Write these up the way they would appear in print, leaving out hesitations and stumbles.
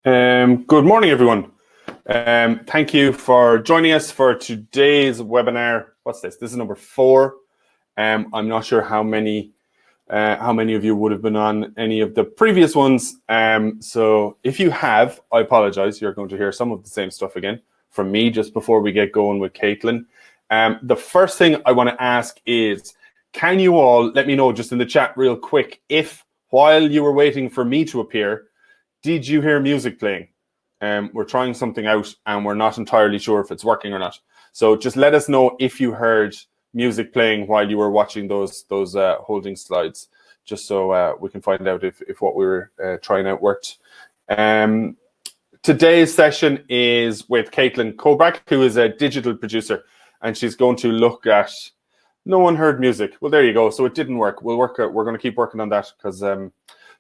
Good morning, everyone. Thank you for joining us for today's webinar. What's this? This is number 4. I'm not sure how many of you would have been on any of the previous ones. So if you have, I apologize. You're going to hear some of the same stuff again from me just before we get going with Caitlin. The first thing I want to ask is, can you all let me know just in the chat real quick if while you were waiting for me to appear, did you hear music playing? We're trying something out and we're not entirely sure if it's working or not. So just let us know if you heard music playing while you were watching those holding slides, just so we can find out if what we were trying out worked. Today's session is with Caitlin Kobrak, who is a digital producer, and she's going to look at no one heard music. Well, there you go. So it didn't work. We're going to keep working on that because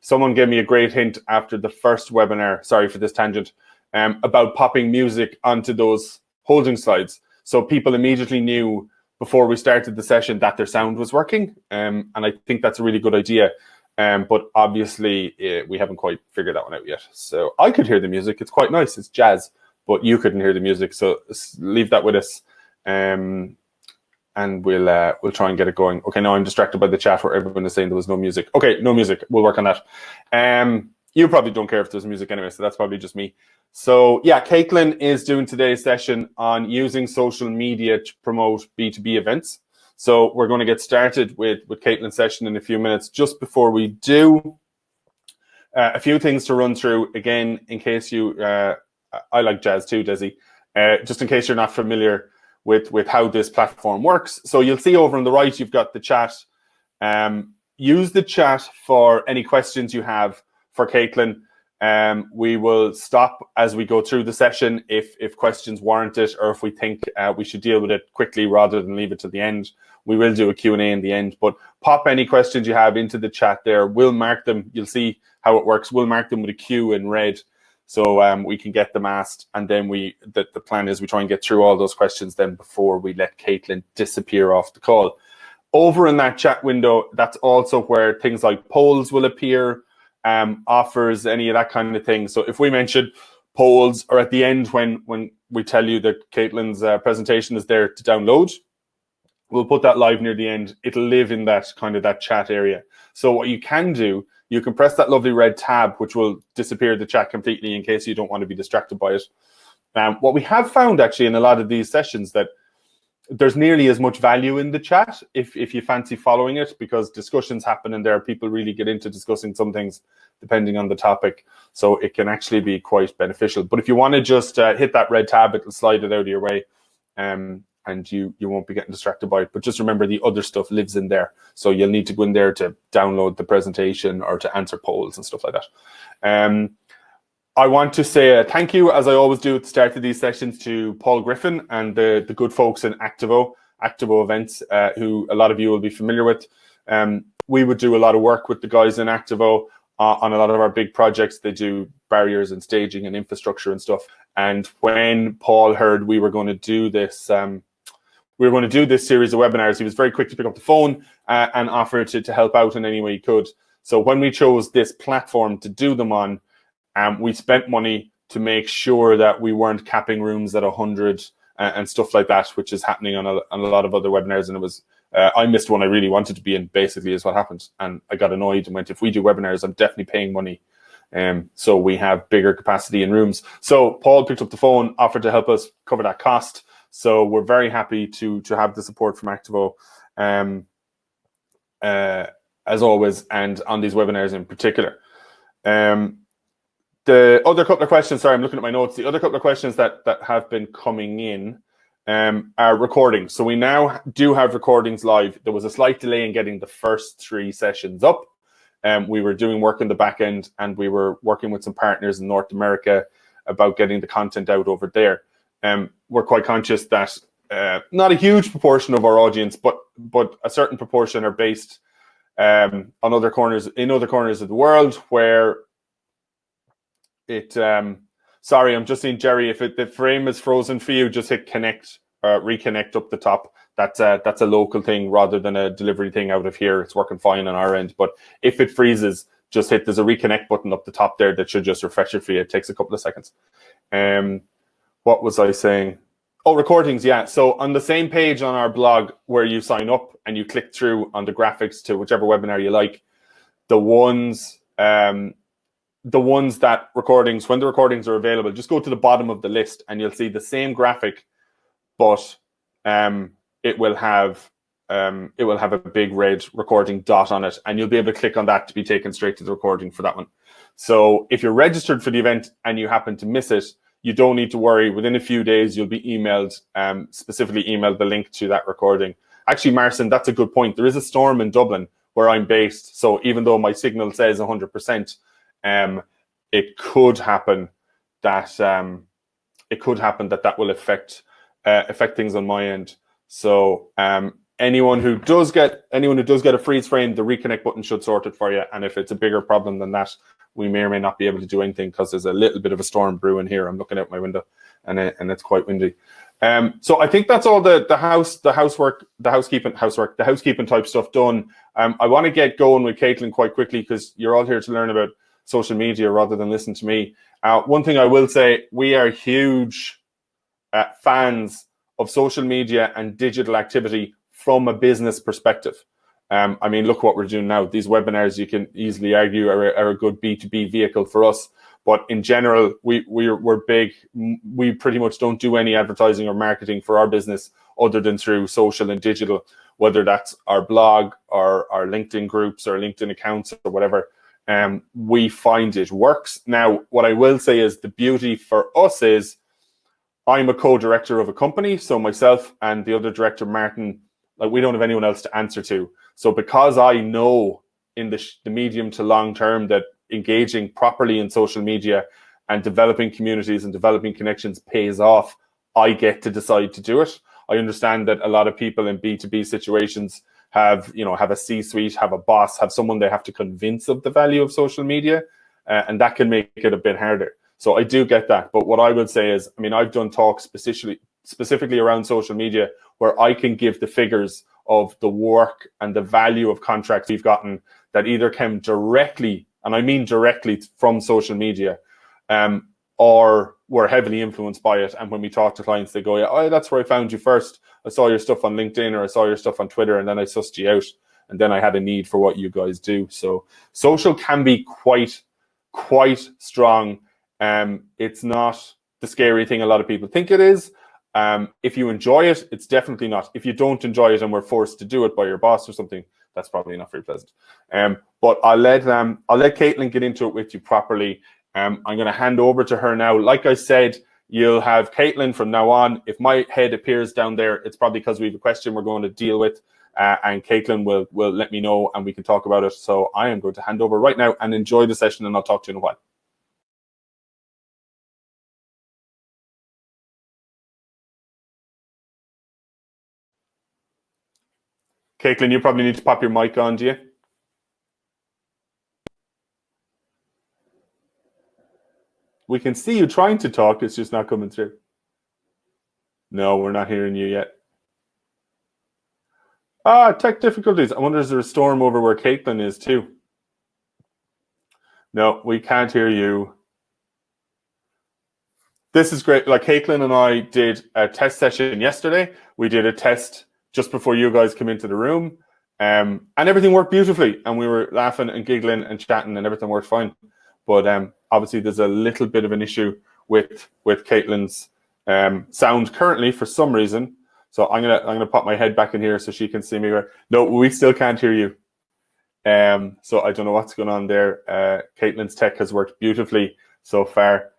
someone gave me a great hint after the first webinar, sorry for this tangent, about popping music onto those holding slides. So people immediately knew before we started the session that their sound was working. And I think that's a really good idea. But obviously, we haven't quite figured that one out yet. So I could hear the music. It's quite nice. It's jazz. But you couldn't hear the music. So leave that with us. And we'll try and get it going. Okay, now I'm distracted by the chat where everyone is saying there was no music. Okay, no music. We'll work on that. You probably don't care if there's music anyway, so that's probably just me. So yeah, Caitlin is doing today's session on using social media to promote B2B events. So we're going to get started with Caitlin's session in a few minutes. Just before we do, a few things to run through. Again, in case you, I like jazz too, Desi. Just in case you're not familiar with how this platform works. So you'll see over on the right, you've got the chat. Use the chat for any questions you have for Caitlin. We will stop as we go through the session if questions warrant it, or if we think we should deal with it quickly rather than leave it to the end. We will do a Q&A in the end, but pop any questions you have into the chat there. We'll mark them. You'll see how it works. We'll mark them with a Q in red, so we can get them asked, and then the plan is we try and get through all those questions then before we let Caitlin disappear off the call. Over in that chat window, that's also where things like polls will appear, offers, any of that kind of thing. So if we mention polls, or at the end when we tell you that Caitlin's presentation is there to download, we'll put that live near the end. It'll live in that kind of that chat area. So what you can do, you can press that lovely red tab, which will disappear the chat completely in case you don't want to be distracted by it. What we have found actually in a lot of these sessions that there's nearly as much value in the chat if you fancy following it, because discussions happen in there. People really get into discussing some things depending on the topic. So it can actually be quite beneficial. But if you want to just hit that red tab, it'll slide it out of your way. And you won't be getting distracted by it. But just remember, the other stuff lives in there. So you'll need to go in there to download the presentation or to answer polls and stuff like that. I want to say a thank you, as I always do at the start of these sessions, to Paul Griffin and the good folks in Actavo Events, who a lot of you will be familiar with. We would do a lot of work with the guys in Actavo on a lot of our big projects. They do barriers and staging and infrastructure and stuff. And when Paul heard we were going to do this, series of webinars, he was very quick to pick up the phone and offer to help out in any way he could. So when we chose this platform to do them on, we spent money to make sure that we weren't capping rooms at 100 and stuff like that, which is happening on a lot of other webinars. And it was, I missed one I really wanted to be in, basically, is what happened. And I got annoyed and went, if we do webinars, I'm definitely paying money. So we have bigger capacity in rooms. So Paul picked up the phone, offered to help us cover that cost. So we're very happy to have the support from Actavo, as always, and on these webinars in particular. The other couple of questions, sorry, I'm looking at my notes. The other couple of questions that have been coming in are recordings. So we now do have recordings live. There was a slight delay in getting the first 3 sessions up. We were doing work in the back end, and we were working with some partners in North America about getting the content out over there. We're quite conscious that not a huge proportion of our audience, but a certain proportion are based in other corners of the world where it. Sorry, I'm just seeing Jerry. If the frame is frozen for you, just hit connect, reconnect up the top. That's a local thing rather than a delivery thing out of here. It's working fine on our end. But if it freezes, just hit, there's a reconnect button up the top there that should just refresh it for you. It takes a couple of seconds. What was I saying? Oh, recordings, yeah. So on the same page on our blog where you sign up and you click through on the graphics to whichever webinar you like, the ones that recordings, when the recordings are available, just go to the bottom of the list and you'll see the same graphic, but it will have a big red recording dot on it, and you'll be able to click on that to be taken straight to the recording for that one. So if you're registered for the event and you happen to miss it, you don't need to worry. Within a few days, you'll be emailed, specifically emailed the link to that recording. Actually, Marcin, that's a good point. There is a storm in Dublin where I'm based. So even though my signal says 100%, it could happen that that will affect things on my end. So anyone who does get a freeze frame, the reconnect button should sort it for you. And if it's a bigger problem than that, we may or may not be able to do anything because there's a little bit of a storm brewing here. I'm looking out my window, and it's quite windy. So I think that's all the housekeeping type stuff done. I want to get going with Caitlin quite quickly because you're all here to learn about social media rather than listen to me. One thing I will say, we are huge fans of social media and digital activity from a business perspective. I mean, look what we're doing now. These webinars, you can easily argue, are a good B2B vehicle for us. But in general, we're big. We pretty much don't do any advertising or marketing for our business other than through social and digital, whether that's our blog or our LinkedIn groups or LinkedIn accounts or whatever. We find it works. Now, what I will say is the beauty for us is I'm a co-director of a company. So myself and the other director, Martin, like, we don't have anyone else to answer to. So because I know in the medium to long term that engaging properly in social media and developing communities and developing connections pays off, I get to decide to do it. I understand that a lot of people in B2B situations have a C-suite, have a boss, have someone they have to convince of the value of social media, and that can make it a bit harder. So I do get that. But what I would say is, I mean, I've done talks specifically around social media where I can give the figures of the work and the value of contracts we've gotten that either came directly, and I mean directly, from social media, or were heavily influenced by it. And when we talk to clients, they go, yeah, oh, that's where I found you first. I saw your stuff on LinkedIn or I saw your stuff on Twitter, and then I sussed you out, and then I had a need for what you guys do. So social can be quite strong. It's not the scary thing a lot of people think it is. If you enjoy it, it's definitely not. If you don't enjoy it and were forced to do it by your boss or something, that's probably not very pleasant. But I'll let Caitlin get into it with you properly. I'm going to hand over to her now. Like I said, you'll have Caitlin from now on. If my head appears down there, it's probably because we have a question we're going to deal with, and Caitlin will let me know and we can talk about it. So I am going to hand over right now and enjoy the session, and I'll talk to you in a while. Caitlin, you probably need to pop your mic on, do you? We can see you trying to talk, it's just not coming through. No, we're not hearing you yet. Tech difficulties. I wonder, is there a storm over where Caitlin is too? No, we can't hear you. This is great. Like, Caitlin and I did a test session yesterday. We did a test just before you guys came into the room, and everything worked beautifully, and we were laughing and giggling and chatting, and everything worked fine. But obviously there's a little bit of an issue with Caitlin's sound currently for some reason. So I'm gonna pop my head back in here so she can see me. No, we still can't hear you. So I don't know what's going on there. Caitlin's tech has worked beautifully so far.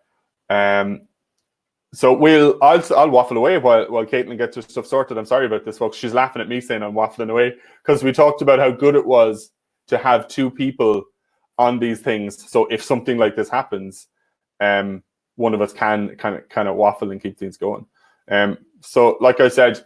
So I'll waffle away while Caitlin gets her stuff sorted. I'm sorry about this, folks. She's laughing at me saying I'm waffling away because we talked about how good it was to have two people on these things. So if something like this happens, one of us can kind of waffle and keep things going. So like I said,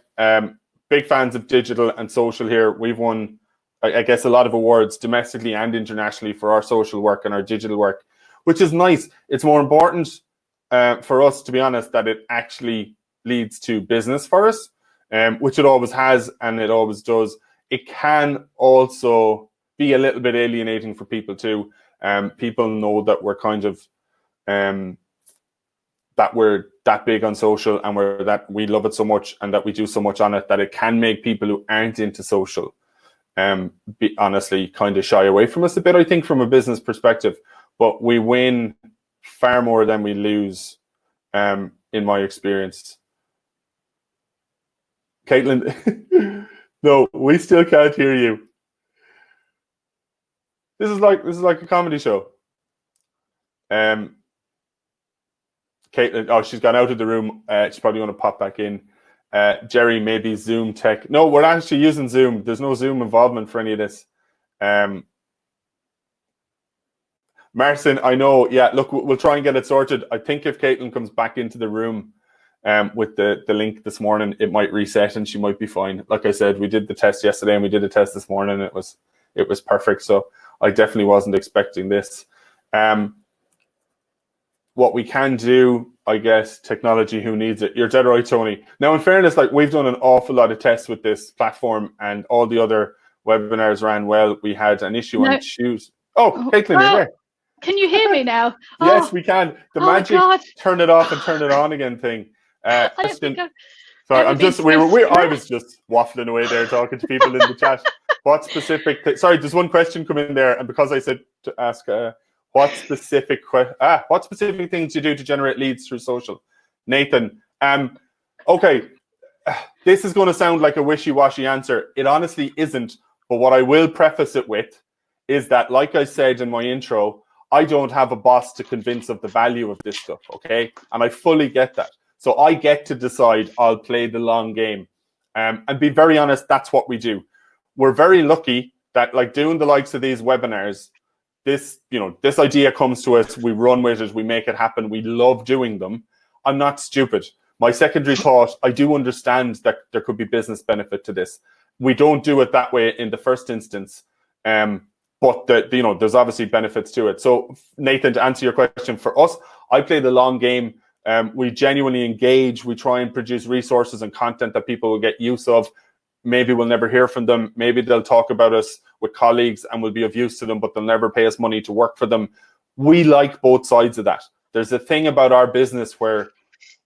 big fans of digital and social here. We've won, I guess, a lot of awards domestically and internationally for our social work and our digital work, which is nice. It's more important for us, to be honest, that it actually leads to business for us, which it always has and it always does. It can also be a little bit alienating for people too. People know that we're kind of that we're that big on social, and we love it so much, and that we do so much on it, that it can make people who aren't into social honestly kind of shy away from us a bit, I think, from a business perspective. But we win far more than we lose, in my experience. Caitlin, no, we still can't hear you. This is like a comedy show. Caitlin, oh, she's gone out of the room. She's probably going to pop back in. Jerry, maybe Zoom tech. No, we're actually using Zoom. There's no Zoom involvement for any of this. Marcin, I know. Yeah, look, we'll try and get it sorted. I think if Caitlin comes back into the room with the link this morning, it might reset and she might be fine. Like I said, we did the test yesterday and we did a test this morning. It was perfect. So I definitely wasn't expecting this. What we can do, I guess, technology, who needs it? You're dead right, Tony. Now, in fairness, like, we've done an awful lot of tests with this platform, and all the other webinars ran well. We had an issue on Tuesday. Oh, Caitlin, you're there. Can you hear me now? Yes, we can. The magic turn it off and turn it on again thing. Kristen, sorry, I was just waffling away there talking to people in the chat. What specific? Sorry, there's one question come in there, and because I said to ask, what specific things you do to generate leads through social? Nathan, okay, this is going to sound like a wishy-washy answer. It honestly isn't, but what I will preface it with is that, like I said in my intro, I don't have a boss to convince of the value of this stuff, okay? And I fully get that. So I get to decide. I'll play the long game. And be very honest, that's what we do. We're very lucky that, like, doing the likes of these webinars, this idea comes to us, we run with it, we make it happen, we love doing them. I'm not stupid. My secondary thought, I do understand that there could be business benefit to this. We don't do it that way in the first instance. But there's obviously benefits to it. So, Nathan, to answer your question, for us, I play the long game. We genuinely engage. We try and produce resources and content that people will get use of. Maybe we'll never hear from them. Maybe they'll talk about us with colleagues and we'll be of use to them, but they'll never pay us money to work for them. We like both sides of that. There's a thing about our business where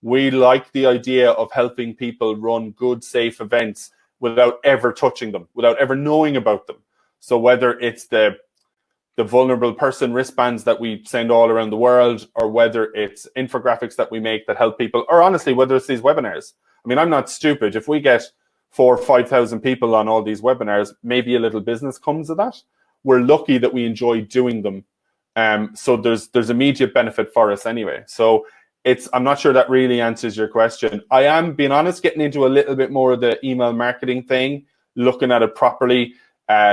we like the idea of helping people run good, safe events without ever touching them, without ever knowing about them. So whether it's the vulnerable person wristbands that we send all around the world, or whether it's infographics that we make that help people, or honestly, whether it's these webinars. I mean, I'm not stupid. If we get 4,000 or 5,000 people on all these webinars, maybe a little business comes of that. We're lucky that we enjoy doing them. So there's immediate benefit for us anyway. So I'm not sure that really answers your question. I am, being honest, getting into a little bit more of the email marketing thing, looking at it properly,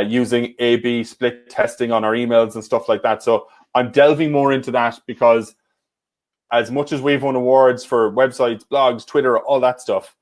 using A/B split testing on our emails and stuff like that. So I'm delving more into that, because as much as we've won awards for websites, blogs, Twitter, all that stuff,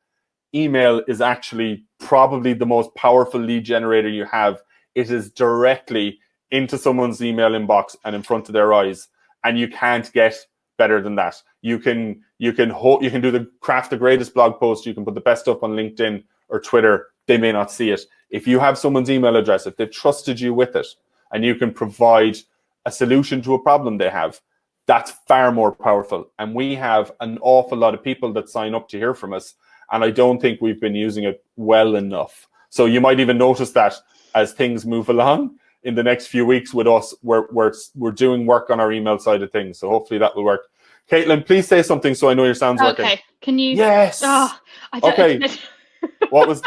email is actually probably the most powerful lead generator you have. It is directly into someone's email inbox and in front of their eyes, and you can't get better than that. You can craft the greatest blog post, you can put the best stuff on LinkedIn or Twitter. They may not see it. If you have someone's email address, if they've trusted you with it, and you can provide a solution to a problem they have, that's far more powerful. And we have an awful lot of people that sign up to hear from us, and I don't think we've been using it well enough. So you might even notice that as things move along in the next few weeks with us, we're doing work on our email side of things. So hopefully that will work. Caitlin, please say something so I know your sound's working. Okay, can you? Yes. Oh, I don't, okay.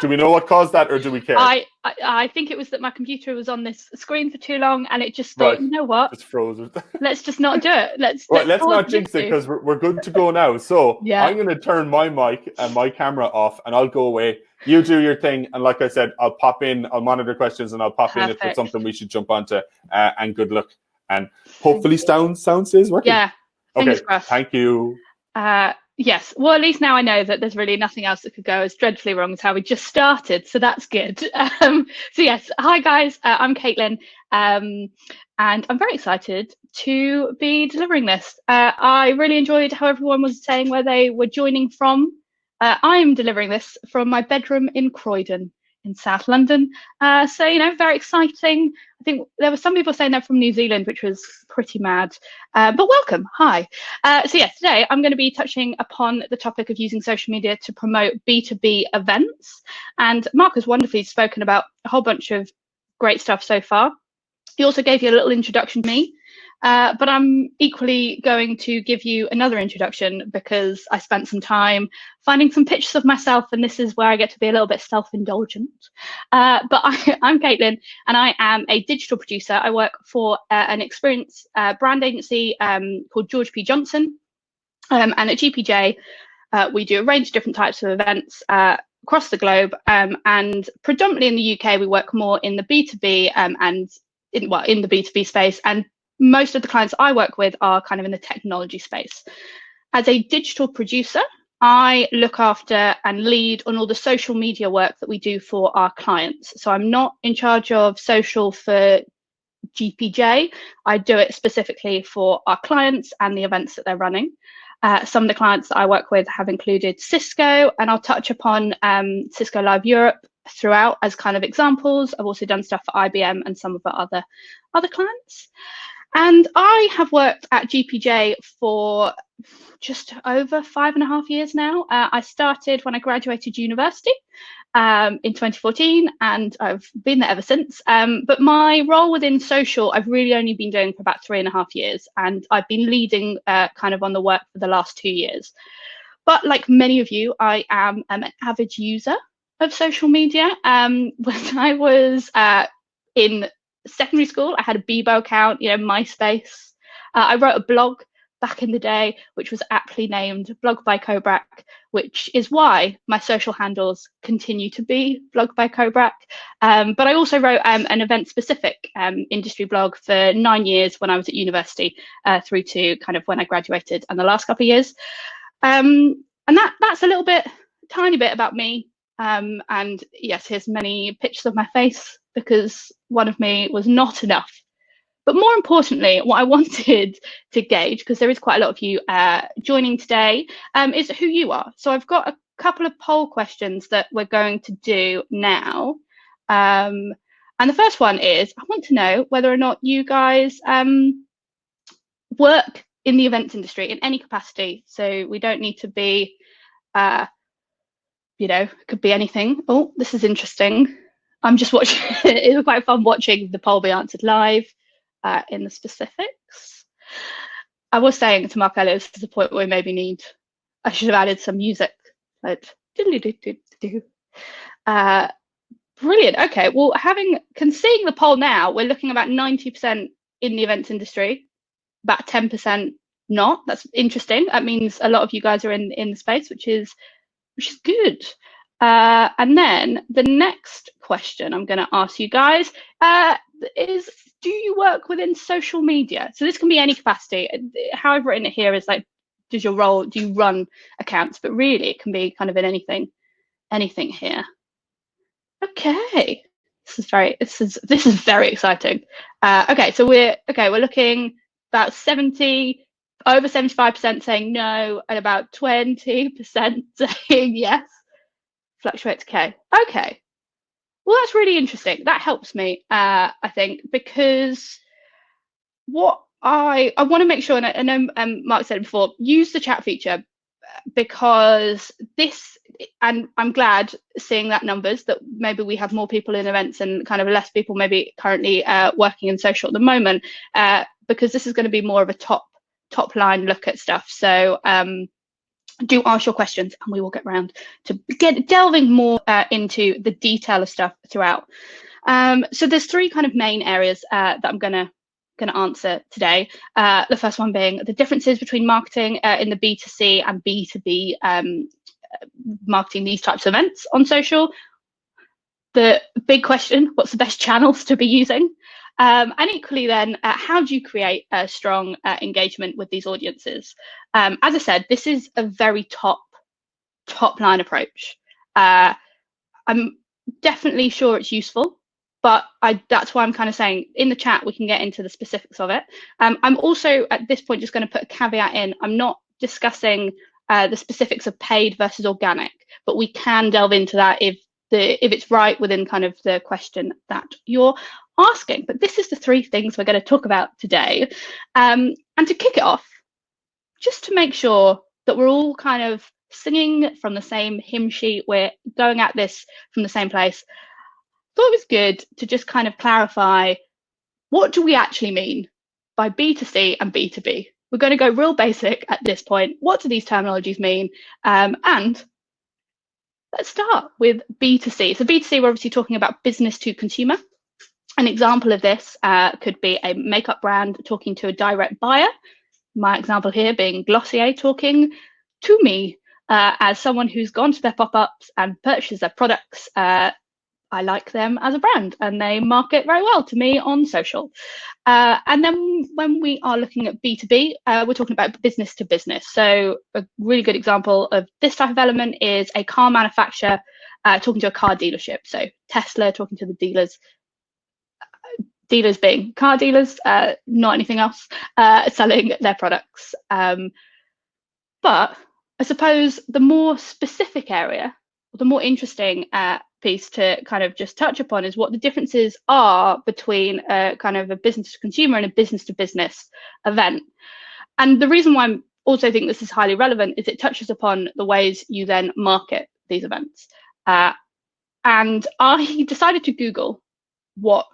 Do we know what caused that, or do we care? I think it was that my computer was on this screen for too long, and it just thought, you know what? Just froze it. Let's just not do it. Let's not jinx it, because we're good to go now. So yeah. I'm going to turn my mic and my camera off, and I'll go away. You do your thing, and like I said, I'll pop in, I'll monitor questions, and I'll pop in if it's something we should jump onto. And good luck, and hopefully sound stays working. Yeah. Okay. Thank you. Yes. Well, at least now I know that there's really nothing else that could go as dreadfully wrong as how we just started. So that's good. So yes. Hi guys. I'm Caitlin, and I'm very excited to be delivering this. I really enjoyed how everyone was saying where they were joining from. I'm delivering this from my bedroom in Croydon in South London. So, you know, very exciting. I think there were some people saying they're from New Zealand, which was pretty mad, but welcome, hi. So yes, today I'm going to be touching upon the topic of using social media to promote B2B events. And Mark has wonderfully spoken about a whole bunch of great stuff so far. He also gave you a little introduction to me. But I'm equally going to give you another introduction because I spent some time finding some pictures of myself, and this is where I get to be a little bit self-indulgent. But I'm Caitlin, and I am a digital producer. I work for an experienced brand agency called George P. Johnson. And at GPJ, we do a range of different types of events across the globe. And predominantly in the UK, we work more in the B2B and in the B2B space. And most of the clients I work with are kind of in the technology space. As a digital producer, I look after and lead on all the social media work that we do for our clients. So I'm not in charge of social for GPJ. I do it specifically for our clients and the events that they're running. Some of the clients that I work with have included Cisco, and I'll touch upon Cisco Live Europe throughout as kind of examples. I've also done stuff for IBM and some of our other clients. And I have worked at GPJ for just over 5.5 years now. I started when I graduated university in 2014, and I've been there ever since. But my role within social, I've really only been doing for about 3.5 years, and I've been leading kind of on the work for the last 2 years. But like many of you, I am an avid user of social media. When I was in secondary school, I had a Bebo account, you know, MySpace. I wrote a blog back in the day, which was aptly named Blog by Kobrak, which is why my social handles continue to be Blog by Kobrak. But I also wrote an event-specific industry blog for 9 years when I was at university, through to kind of when I graduated and the last couple of years. And that's a little bit, tiny bit about me. And yes, here's many pictures of my face, because one of me was not enough. But more importantly, what I wanted to gauge, because there is quite a lot of you joining today, is who you are. So I've got a couple of poll questions that we're going to do now. And the first one is, I want to know whether or not you guys work in the events industry in any capacity. So we don't need to be, you know, it could be anything. Oh, this is interesting. I'm just watching, it was quite fun watching the poll be answered live in the specifics. I was saying to Mark earlier, this is the point where we maybe need, I should have added some music. But brilliant. Okay, well, seeing the poll now, we're looking about 90% in the events industry, about 10% not. That's interesting. That means a lot of you guys are in the space, which is good. And then the next question I'm going to ask you guys is, do you work within social media? So this can be any capacity. How I've written it here is like, do you run accounts? But really, it can be kind of in anything here. Okay, this is very exciting. Okay, so we're looking about over 75% saying no, and about 20% saying yes. Fluctuates K. Okay. Well, that's really interesting. That helps me, I think, because what I want to make sure, and I know Mark said it before, use the chat feature, because this, and I'm glad seeing that numbers, that maybe we have more people in events and kind of less people maybe currently working in social at the moment, because this is going to be more of a top line look at stuff. So do ask your questions, and we will get around to delving more into the detail of stuff throughout. So there's 3 kind of main areas that I'm gonna answer today. The first one being the differences between marketing in the B2C and B2B marketing these types of events on social. The big question, what's the best channels to be using? And equally then, how do you create a strong engagement with these audiences? As I said, this is a very top line approach. I'm definitely sure it's useful, but that's why I'm kind of saying in the chat, we can get into the specifics of it. I'm also at this point just going to put a caveat in. I'm not discussing the specifics of paid versus organic, but we can delve into that if if it's right within kind of the question that you're asking. But this is the 3 things we're going to talk about today. And to kick it off, just to make sure that we're all kind of singing from the same hymn sheet, we're going at this from the same place, I thought it was good to just kind of clarify, what do we actually mean by B2C and B2B? We're going to go real basic at this point. What do these terminologies mean? And let's start with B2C. So B2C, we're obviously talking about business to consumer. An example of this could be a makeup brand talking to a direct buyer. My example here being Glossier talking to me as someone who's gone to their pop-ups and purchased their products. I like them as a brand and they market very well to me on social. And then when we are looking at B2B, we're talking about business to business. So a really good example of this type of element is a car manufacturer talking to a car dealership. So Tesla talking to the dealers. Dealers being car dealers, not anything else, selling their products. But I suppose the more specific area, the more interesting piece to kind of just touch upon is what the differences are between kind of a business to consumer and a business to business event. And the reason why I also think this is highly relevant is it touches upon the ways you then market these events. And I decided to Google what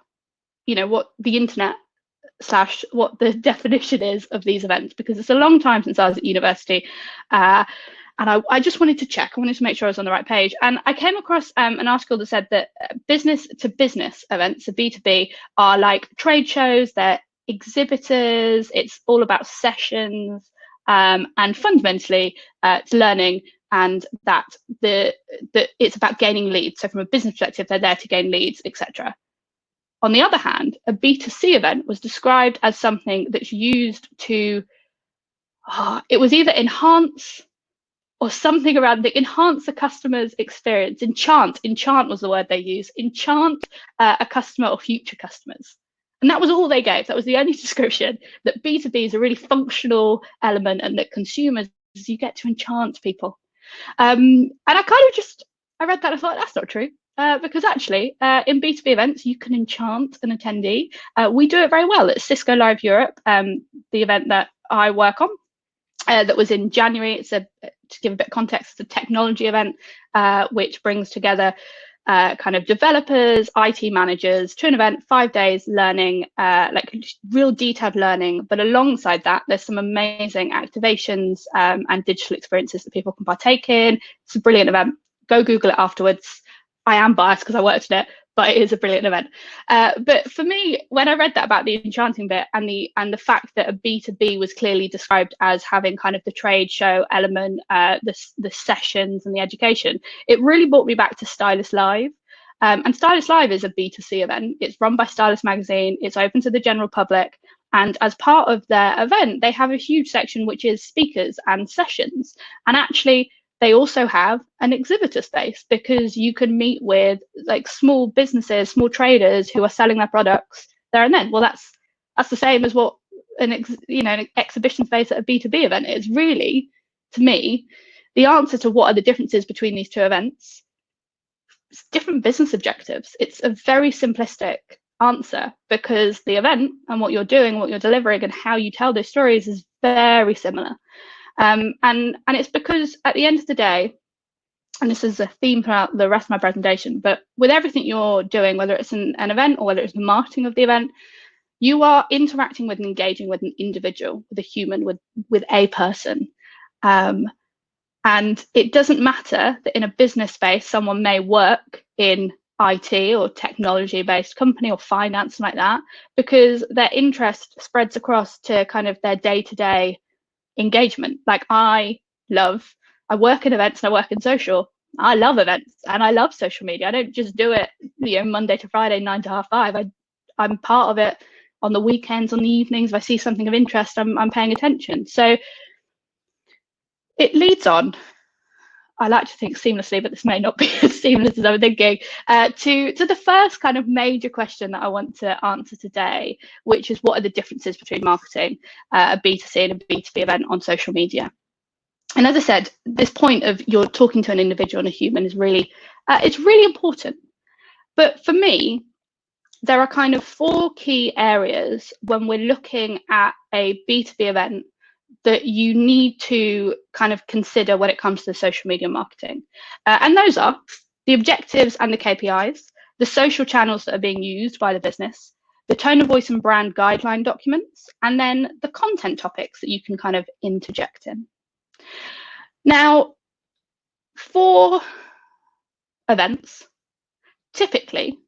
the internet / what the definition is of these events, because it's a long time since I was at university. And I just wanted to check. I wanted to make sure I was on the right page. And I came across an article that said that business to business events, so B2B, are like trade shows, they're exhibitors, it's all about sessions, and fundamentally it's learning, and that it's about gaining leads. So from a business perspective, they're there to gain leads, etc. On the other hand, a B2C event was described as something that's used to, it was either enhance or something around enhance the customer's experience. Enchant was the word they used. Enchant a customer or future customers. And that was all they gave. That was the only description, that B2B is a really functional element and that consumers, you get to enchant people. And I read that and I thought, that's not true. Because actually, in B2B events, you can enchant an attendee. We do it very well at Cisco Live Europe, the event that I work on. That was in January. It's to give a bit of context, it's a technology event which brings together kind of developers, IT managers to an event, 5 days learning, like real detailed learning. But alongside that, there's some amazing activations and digital experiences that people can partake in. It's a brilliant event. Go Google it afterwards. I am biased because I worked in it, but it is a brilliant event. But for me, when I read that about the enchanting bit and the fact that a B2B was clearly described as having kind of the trade show element, the sessions and the education, it really brought me back to Stylist Live. And Stylist Live is a B2C event. It's run by Stylist Magazine. It's open to the general public. And as part of their event, they have a huge section which is speakers and sessions. And actually, they also have an exhibitor space because you can meet with like small businesses, small traders who are selling their products there and then. Well, that's the same as what an exhibition space at a B2B event is. Really, to me, the answer to what are the differences between these two events, it's different business objectives. It's a very simplistic answer because the event and what you're doing, what you're delivering, and how you tell those stories is very similar. And it's because at the end of the day, and this is a theme throughout the rest of my presentation, but with everything you're doing, whether it's an event or whether it's the marketing of the event, you are interacting with and engaging with an individual, with a human, with a person. And it doesn't matter that in a business space, someone may work in IT or technology-based company or finance like that, because their interest spreads across to kind of their day-to-day engagement. Like I work in events and I work in social. I love events and I love social media. I don't just do it, Monday to Friday, 9 to 5:30. I'm part of it on the weekends, on the evenings. If I see something of interest, I'm paying attention. So it leads on, I like to think seamlessly, but this may not be as seamless as I'm thinking, to the first kind of major question that I want to answer today, which is what are the differences between marketing a B2C and a B2B event on social media? And as I said, this point of you're talking to an individual and a human is really, it's really important. But for me, there are kind of 4 key areas when we're looking at a B2B event that you need to kind of consider when it comes to social media marketing. And those are the objectives and the KPIs, the social channels that are being used by the business, the tone of voice and brand guideline documents, and then the content topics that you can kind of interject in. Now, for events, typically,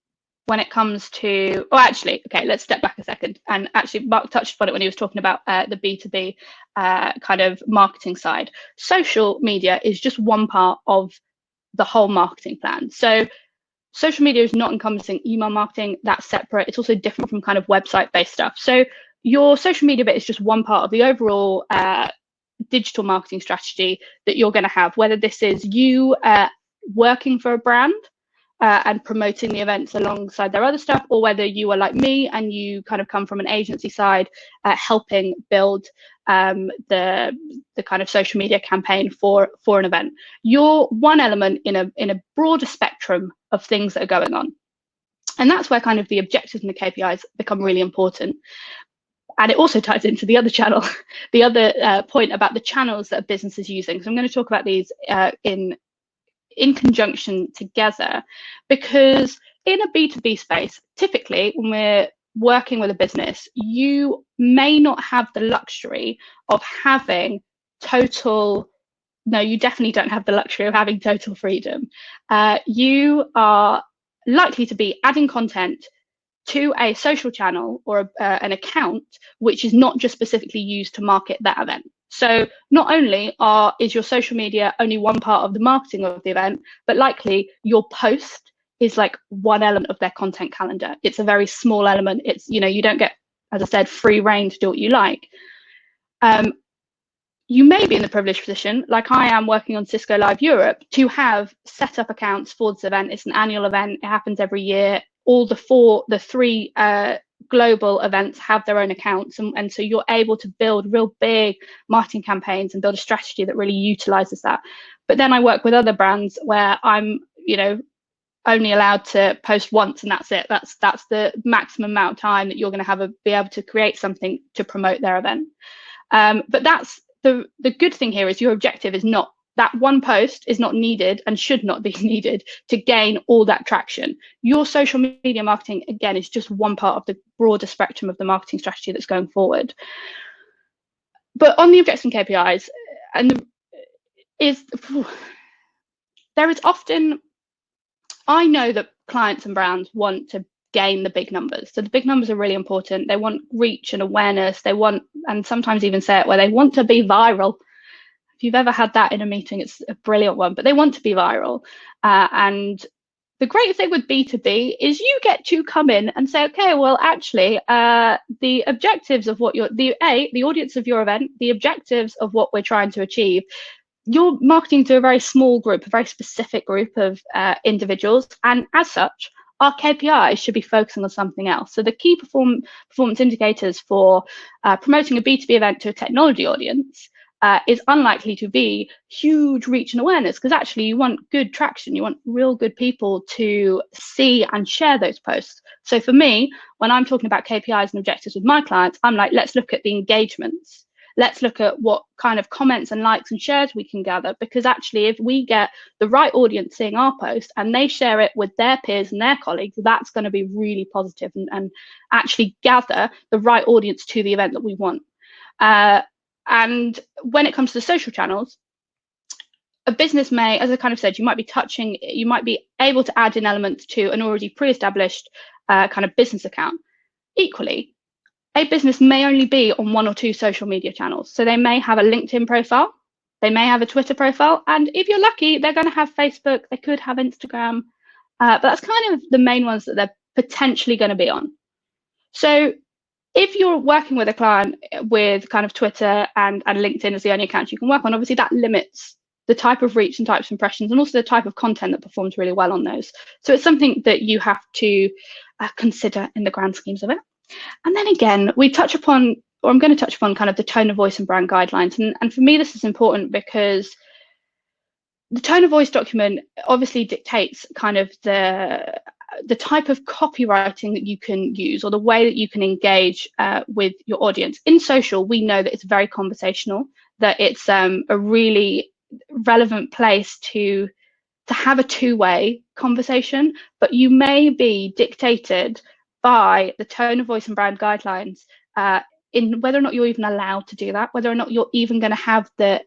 when it comes to, oh, actually, okay, let's step back a second. And actually, Mark touched upon it when he was talking about the B2B kind of marketing side. Social media is just one part of the whole marketing plan. So social media is not encompassing email marketing, that's separate. It's also different from kind of website-based stuff. So your social media bit is just one part of the overall digital marketing strategy that you're going to have, whether this is you working for a brand and promoting the events alongside their other stuff, or whether you are like me and you kind of come from an agency side, helping build the kind of social media campaign for an event. You're one element in a broader spectrum of things that are going on. And that's where kind of the objectives and the KPIs become really important. And it also ties into the other channel, the other point about the channels that a business is using. So I'm going to talk about these in conjunction together, because in a B2B space, typically when we're working with a business, you may not have the luxury of having total, no, you definitely don't have the luxury of having total freedom. You are likely to be adding content to a social channel or an account which is not just specifically used to market that event. So not only is your social media only one part of the marketing of the event, but likely your post is like one element of their content calendar. It's a very small element. It's, you know, you don't get, as I said, free reign to do what you like. You may be in the privileged position, like I am working on Cisco Live Europe, to have set up accounts for this event. It's an annual event. It happens every year. All the three global events have their own accounts, and so you're able to build real big marketing campaigns and build a strategy that really utilizes that. But then I work with other brands where I'm, you know, only allowed to post once, and that's it. That's the maximum amount of time that you're going to be able to create something to promote their event. But that's the good thing here is your objective is not, that one post is not needed and should not be needed to gain all that traction. Your social media marketing, again, is just one part of the broader spectrum of the marketing strategy that's going forward. But on the objectives and KPIs, there is often, I know that clients and brands want to gain the big numbers. So the big numbers are really important. They want reach and awareness. They want, and sometimes even say it, where they want to be viral. If you've ever had that in a meeting, it's a brilliant one, but they want to be viral. And the great thing with B2B is you get to come in and say, okay, well, actually, the objectives of what the audience of your event, the objectives of what we're trying to achieve, you're marketing to a very small group, a very specific group of individuals. And as such, our KPIs should be focusing on something else. So the key performance indicators for promoting a B2B event to a technology audience is unlikely to be huge reach and awareness, because actually you want good traction. You want real good people to see and share those posts. So for me, when I'm talking about KPIs and objectives with my clients, I'm like, let's look at the engagements. Let's look at what kind of comments and likes and shares we can gather, because actually if we get the right audience seeing our post and they share it with their peers and their colleagues, that's going to be really positive and actually gather the right audience to the event that we want. And when it comes to the social channels, a business may, as I kind of said, you might be able to add in elements to an already pre-established kind of business account. Equally, a business may only be on 1 or 2 social media channels. So they may have a LinkedIn profile, they may have a Twitter profile, and if you're lucky, they're going to have Facebook, they could have Instagram, but that's kind of the main ones that they're potentially going to be on. So if you're working with a client with kind of Twitter and LinkedIn as the only accounts you can work on, obviously that limits the type of reach and types of impressions and also the type of content that performs really well on those. So it's something that you have to consider in the grand schemes of it. And then again, we touch upon I'm going to touch upon kind of the tone of voice and brand guidelines. And for me, this is important because the tone of voice document obviously dictates kind of the type of copywriting that you can use, or the way that you can engage with your audience. In social, we know that it's very conversational, that it's a really relevant place to have a two-way conversation, but you may be dictated by the tone of voice and brand guidelines in whether or not you're even allowed to do that, whether or not you're even going to have the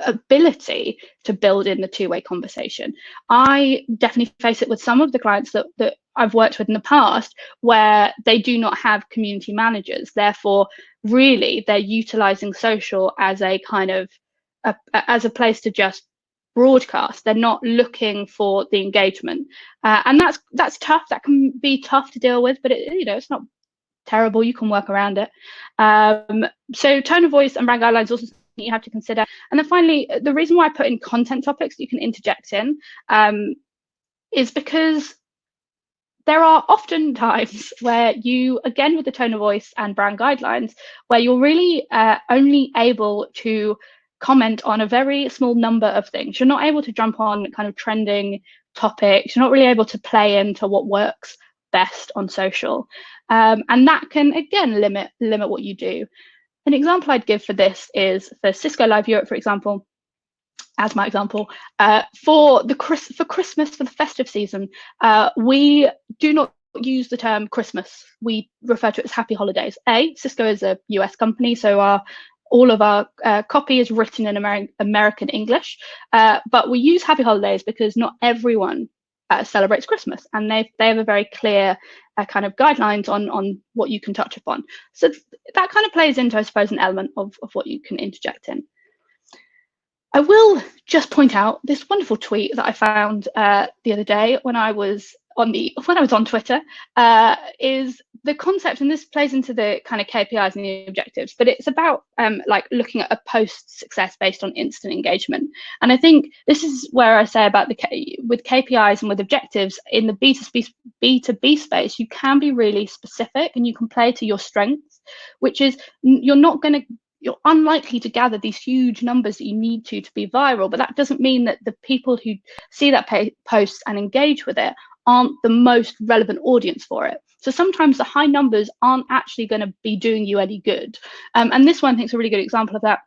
ability to build in the two-way conversation. I definitely face it with some of the clients that I've worked with in the past, where they do not have community managers. Therefore, really, they're utilizing social as a kind of as a place to just broadcast. They're not looking for the engagement, and that's tough. That can be tough to deal with, but it's not terrible. You can work around it. So tone of voice and brand guidelines also you have to consider. And then finally, the reason why I put in content topics that you can interject in is because there are often times where you, again with the tone of voice and brand guidelines, where you're really only able to comment on a very small number of things. You're not able to jump on kind of trending topics. You're not really able to play into what works best on social. And that can, again, limit what you do. An example I'd give for this is for Cisco Live Europe, for example, as my example, for Christmas, for the festive season, we do not use the term Christmas. We refer to it as Happy Holidays. Cisco is a US company, so all of our copy is written in American English, but we use Happy Holidays because not everyone celebrates Christmas, and they have a very clear kind of guidelines on what you can touch upon. So that kind of plays into, I suppose, an element of what you can interject in. I will just point out this wonderful tweet that I found the other day when I was on Twitter, is the concept, and this plays into the kind of KPIs and the objectives, but it's about like looking at a post success based on instant engagement. And I think this is where I say about with KPIs and with objectives in the B2B space, you can be really specific and you can play to your strengths, which is you're unlikely to gather these huge numbers that you need to be viral, but that doesn't mean that the people who see that post and engage with it aren't the most relevant audience for it. So sometimes the high numbers aren't actually going to be doing you any good. And this one I think is a really good example of that.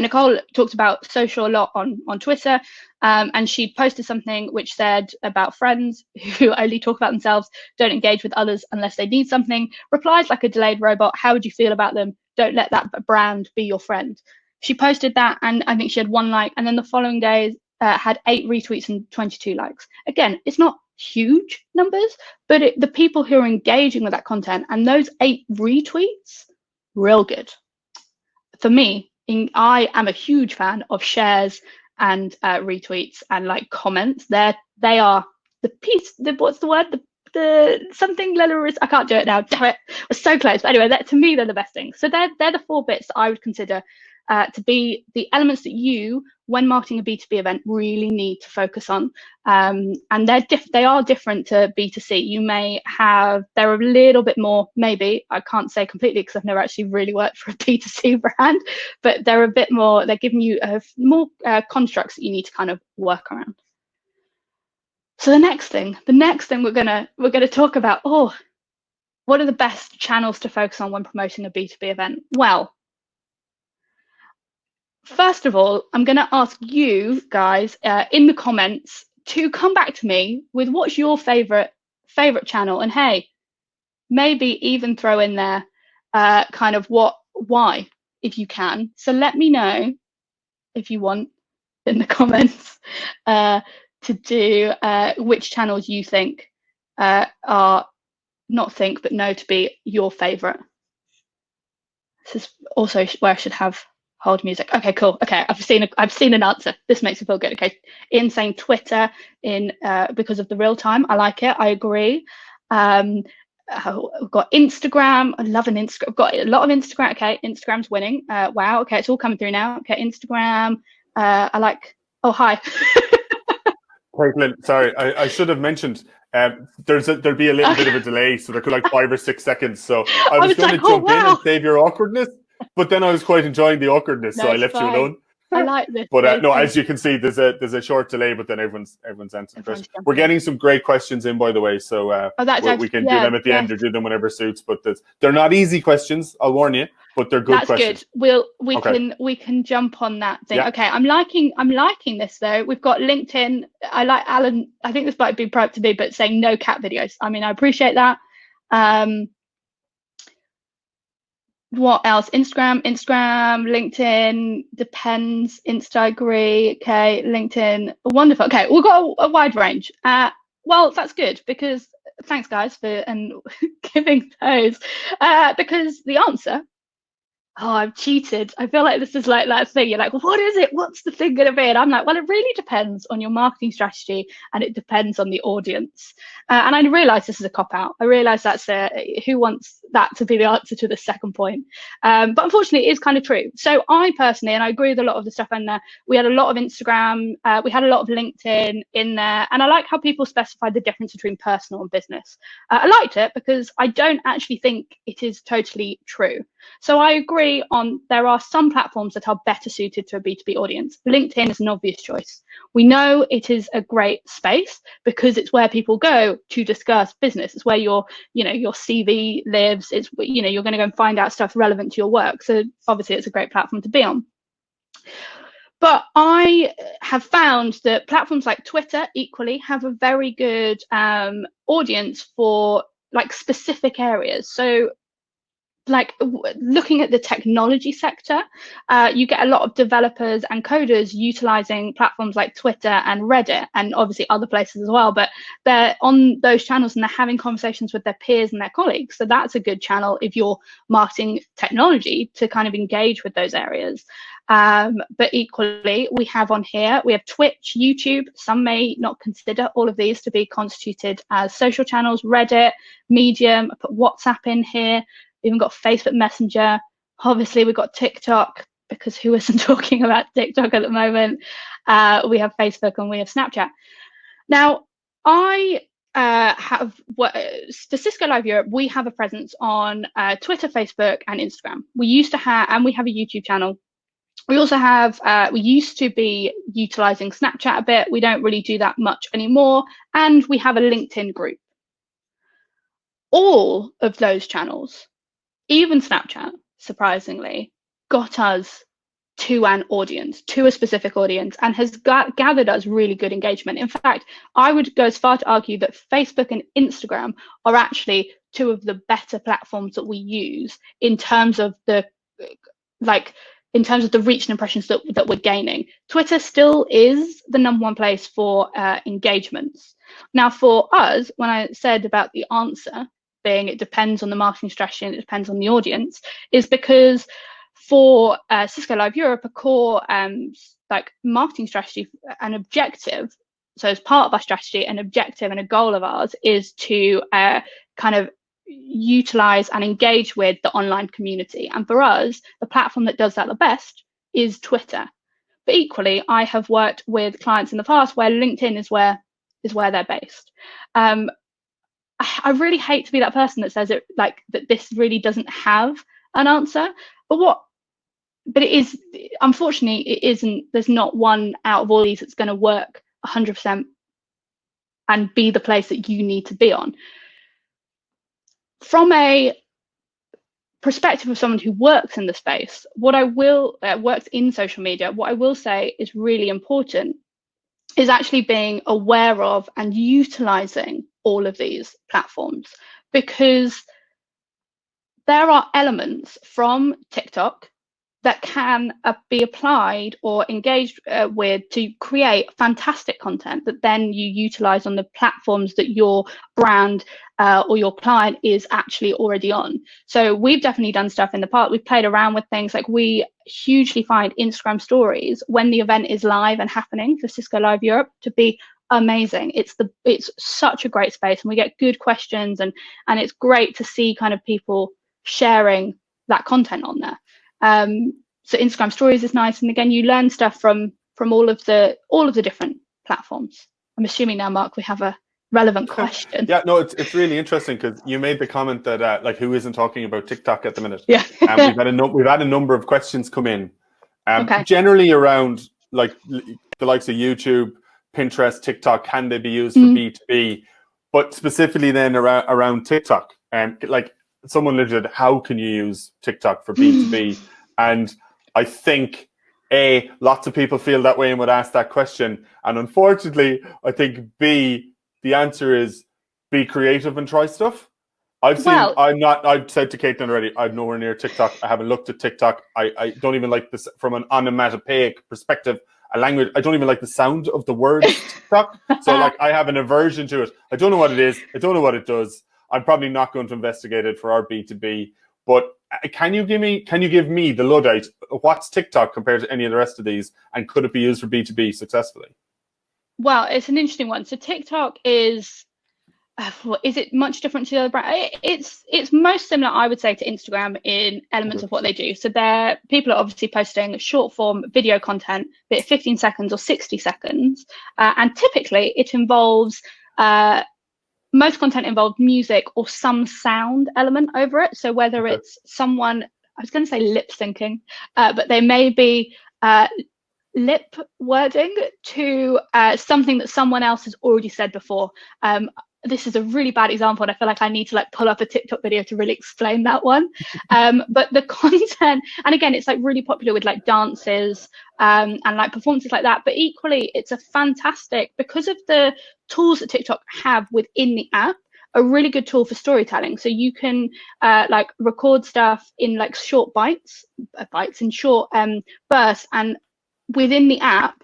Nicole talks about social a lot on Twitter, and she posted something which said about friends who only talk about themselves, don't engage with others unless they need something, replies like a delayed robot, how would you feel about them? Don't let that brand be your friend. She posted that, and I think she had 1 like, and then the following day had 8 retweets and 22 likes. Again, it's not huge numbers, but the people who are engaging with that content and those 8 retweets, real good. For me, I am a huge fan of shares and retweets and like comments. They are the piece. What's the word? The something I can't do it now. Damn it, we're so close. But anyway, to me, they're the best things. So they're the 4 bits that I would consider to be the elements that you, when marketing a B2B event, really need to focus on. And they are different to B2C. They're a little bit more, maybe, I can't say completely because I've never actually really worked for a B2C brand, but they're a bit more, they're giving you more constructs that you need to kind of work around. So the next thing we're gonna talk about, what are the best channels to focus on when promoting a B2B event? Well, first of all, I'm going to ask you guys in the comments to come back to me with what's your favorite channel, and hey, maybe even throw in there kind of why, if you can. So let me know if you want in the comments to do which channels you think are but know to be your favorite. This is also where I should have hold music. Okay, cool. Okay, I've seen an answer. This makes me feel good. Okay, Ian saying Twitter because of the real time. I like it. I agree. We've got Instagram. I love an Instagram. I've got a lot of Instagram. Okay, Instagram's winning. Wow. Okay, it's all coming through now. Okay, Instagram. I like. Oh, hi. Caitlin, sorry, I should have mentioned There'll be a little bit of a delay, so there could like 5 or 6 seconds. So I was going like, to jump in and save your awkwardness, but then I was quite enjoying the awkwardness, so I left you alone. I like this. But no, as you can see, there's a short delay, but then everyone's answering questions. We're getting some great questions in, by the way, so we can do them at the end or do them whenever suits. But they're not easy questions, I'll warn you, but they're good questions. That's good. We can jump on that thing. Yeah. Okay, I'm liking this though. We've got LinkedIn. I like Alan. I think this might be private to me, but saying no cat videos. I mean, I appreciate that. What else? Instagram, LinkedIn, depends. Insta, agree. Okay, LinkedIn, wonderful. Okay, we've got a wide range. Well, that's good, because thanks guys for giving those. Because the answer, I've cheated. I feel like this is like that thing. You're like, what is it? What's the thing going to be? And I'm like, well, it really depends on your marketing strategy, and it depends on the audience. And I realise this is a cop-out. I realise that's who wants that to be the answer to the second point. But unfortunately, it is kind of true. So I personally, and I agree with a lot of the stuff in there, we had a lot of Instagram, we had a lot of LinkedIn in there. And I like how people specified the difference between personal and business. I liked it because I don't actually think it is totally true. So I agree on there are some platforms that are better suited to a B2B audience. LinkedIn is an obvious choice. We know it is a great space because it's where people go to discuss business. It's where your CV lives. It's, you're going to go and find out stuff relevant to your work. So obviously it's a great platform to be on. But I have found that platforms like Twitter equally have a very good audience for like specific areas. So like looking at the technology sector, you get a lot of developers and coders utilizing platforms like Twitter and Reddit, and obviously other places as well, but they're on those channels and they're having conversations with their peers and their colleagues. So that's a good channel if you're marketing technology to kind of engage with those areas. But equally, we have on here, we have Twitch, YouTube. Some may not consider all of these to be constituted as social channels. Reddit, Medium, I put WhatsApp in here. We've even got Facebook Messenger. Obviously, we've got TikTok, because who isn't talking about TikTok at the moment? We have Facebook and we have Snapchat. Now, I have, for Cisco Live Europe, we have a presence on Twitter, Facebook, and Instagram. We used to have, and we have a YouTube channel. We also have, we used to be utilizing Snapchat a bit. We don't really do that much anymore. And we have a LinkedIn group. All of those channels, even Snapchat, surprisingly, got us to an audience, to a specific audience, and has gathered us really good engagement. In fact, I would go as far to argue that Facebook and Instagram are actually two of the better platforms that we use in terms of the reach and impressions that we're gaining. Twitter still is the #1 place for engagements. Now, for us, when I said about the answer being it depends on the marketing strategy and it depends on the audience, is because for Cisco Live Europe, a core marketing strategy, an objective, so as part of our strategy, an objective and a goal of ours is to kind of utilize and engage with the online community. And for us, the platform that does that the best is Twitter. But equally, I have worked with clients in the past where LinkedIn is where they're based. I really hate to be that person that says it like that this really doesn't have an answer, but it is, unfortunately, it isn't. There's not one out of all these that's going to work 100% and be the place that you need to be on. From a perspective of someone who works in the space, what I will works in social media, what I will say is really important is actually being aware of and utilizing all of these platforms, because there are elements from TikTok that can be applied or engaged with to create fantastic content that then you utilize on the platforms that your brand or your client is actually already on. So we've definitely done stuff in the past. We've played around with things like, we hugely find Instagram stories when the event is live and happening for Cisco Live Europe to be amazing. It's such a great space, and we get good questions, and it's great to see kind of people sharing that content on there. So Instagram stories is nice, and again, you learn stuff from all of the different platforms. I'm assuming now, Mark, we have a relevant question. Yeah, no, it's really interesting because you made the comment that like who isn't talking about TikTok at the minute? Yeah. We've had a number of questions come in, Okay. generally around like the likes of YouTube, Pinterest, TikTok. Can they be used for B2B? But specifically then around TikTok, and like someone legit, how can you use TikTok for B2B? And I think lots of people feel that way and would ask that question. And unfortunately, I think B, the answer is be creative and try stuff. I've said to Caitlin already, I'm nowhere near TikTok. I haven't looked at TikTok. I don't even like this from an onomatopoeic perspective, a language. I don't even like the sound of the word TikTok. So like I have an aversion to it. I don't know what it is. I don't know what it does. I'm probably not going to investigate it for our B2B. But can you give me the Luddite? What's TikTok compared to any of the rest of these? And could it be used for B2B successfully? Well, it's an interesting one. So TikTok is it much different to the other brand? It's most similar, I would say, to Instagram in elements of what they do. So people are obviously posting short form video content, be it 15 seconds or 60 seconds. And typically it involves, most content involves music or some sound element over it. So whether it's someone, I was going to say lip syncing, but they may be lip wording to something that someone else has already said before. This is a really bad example, and I feel like I need to like pull up a TikTok video to really explain that one. But the content, and again, it's like really popular with like dances and like performances like that. But equally, it's a fantastic, because of the tools that TikTok have within the app, a really good tool for storytelling. So you can like record stuff in like short bites in short bursts, and within the app,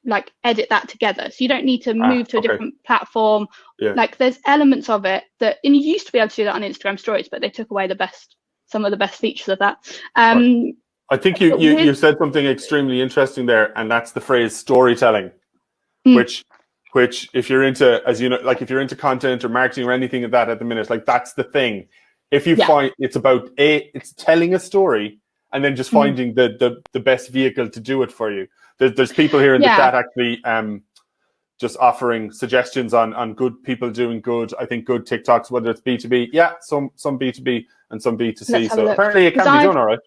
like edit that together. So you don't need to move to a different platform. Like there's elements of it that, and you used to be able to do that on Instagram stories, but they took away some of the best features of that. I think you said something extremely interesting there, and that's the phrase storytelling, which if you're into, as you know, like if you're into content or marketing or anything of that at the minute, like that's the thing. If you find it's about it's telling a story and then just finding the best vehicle to do it for you. There's people here in the chat actually just offering suggestions on good people doing good. I think good TikToks, whether it's B2B, some B2B and some B2C. So apparently it can be done all right.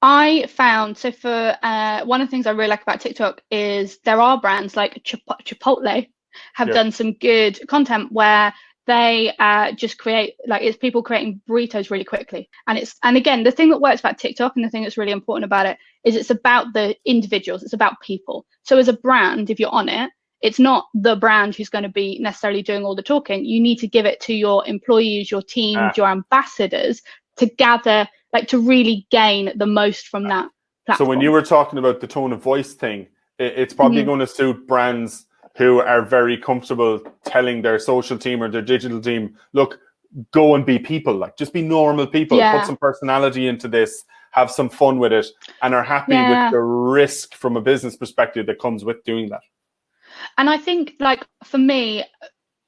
I found, so for one of the things I really like about TikTok is there are brands like Chipotle have done some good content where they just create, like it's people creating burritos really quickly. And again, the thing that works about TikTok and the thing that's really important about it is it's about the individuals, it's about people. So as a brand, if you're on it, it's not the brand who's going to be necessarily doing all the talking. You need to give it to your employees, your teams, your ambassadors to gather, like to really gain the most from that platform. So when you were talking about the tone of voice thing, it's probably going to suit brands who are very comfortable telling their social team or their digital team, look, go and be people, like just be normal people, put some personality into this, have some fun with it, and are happy with the risk from a business perspective that comes with doing that. And I think, like, for me,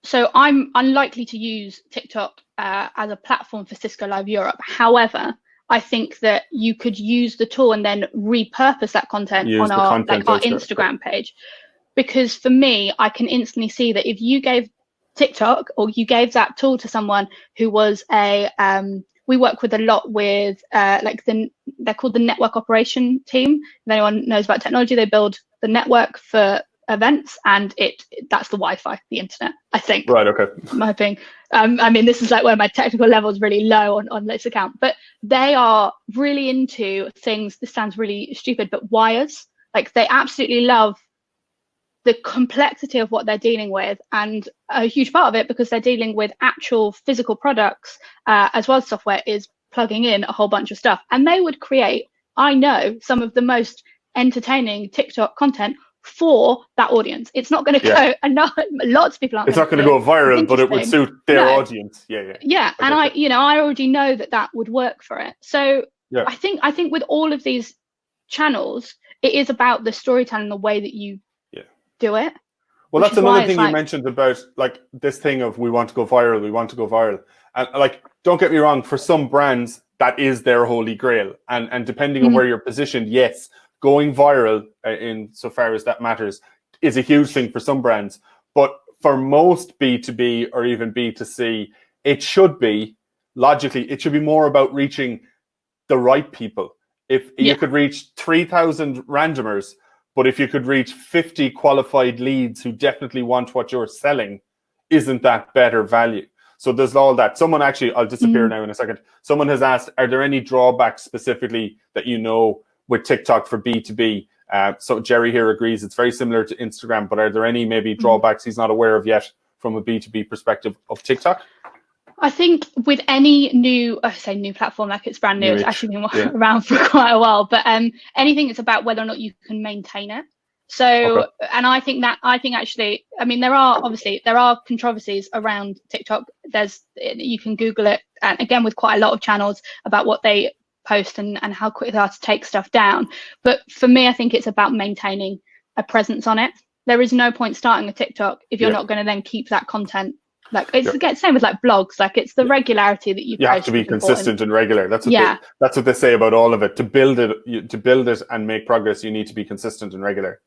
so I'm unlikely to use TikTok as a platform for Cisco Live Europe. However, I think that you could use the tool and then repurpose that content on our Instagram page. Because for me, I can instantly see that if you gave TikTok or you gave that tool to someone who was we work with a lot with they're called the network operation team. If anyone knows about technology, they build the network for events, and that's the Wi-Fi, the internet, I think. Right, okay. My opinion. I mean, this is like where my technical level is really low on this account, but they are really into things, this sounds really stupid, but wires. Like they absolutely love the complexity of what they're dealing with, and a huge part of it, because they're dealing with actual physical products as well as software, is plugging in a whole bunch of stuff. And they would create, I know, some of the most entertaining TikTok content for that audience. It's not going to go, and lots of people aren't. It's not going to go viral, but it would suit their audience. Yeah. And I already know that would work for it. So I think with all of these channels, it is about the storytelling, the way that you do it. Well, that's another thing you mentioned about like this thing of we want to go viral. And like, don't get me wrong, for some brands that is their holy grail, and depending on where you're positioned, yes, going viral in so far as that matters is a huge thing for some brands. But for most B2B or even B2C, it should be, logically, it should be more about reaching the right people. If you could reach 3,000 randomers, but if you could reach 50 qualified leads who definitely want what you're selling, isn't that better value? So there's all that. Someone actually, I'll disappear now in a second. Someone has asked, are there any drawbacks specifically that you know with TikTok for B2B? So Jerry here agrees it's very similar to Instagram, but are there any maybe drawbacks he's not aware of yet from a B2B perspective of TikTok? I think with any new, I say new platform, like it's brand new, it's actually been around for quite a while, but anything it's about whether or not you can maintain it. So, and I think actually, I mean, there are controversies around TikTok. You can Google it, and again, with quite a lot of channels about what they post and how quick they are to take stuff down. But for me, I think it's about maintaining a presence on it. There is no point starting a TikTok if you're not going to then keep that content. Like it's again, same with like blogs. Like it's the regularity that you post have to be consistent and regular. That's what they say about all of it. To build it and make progress, you need to be consistent and regular.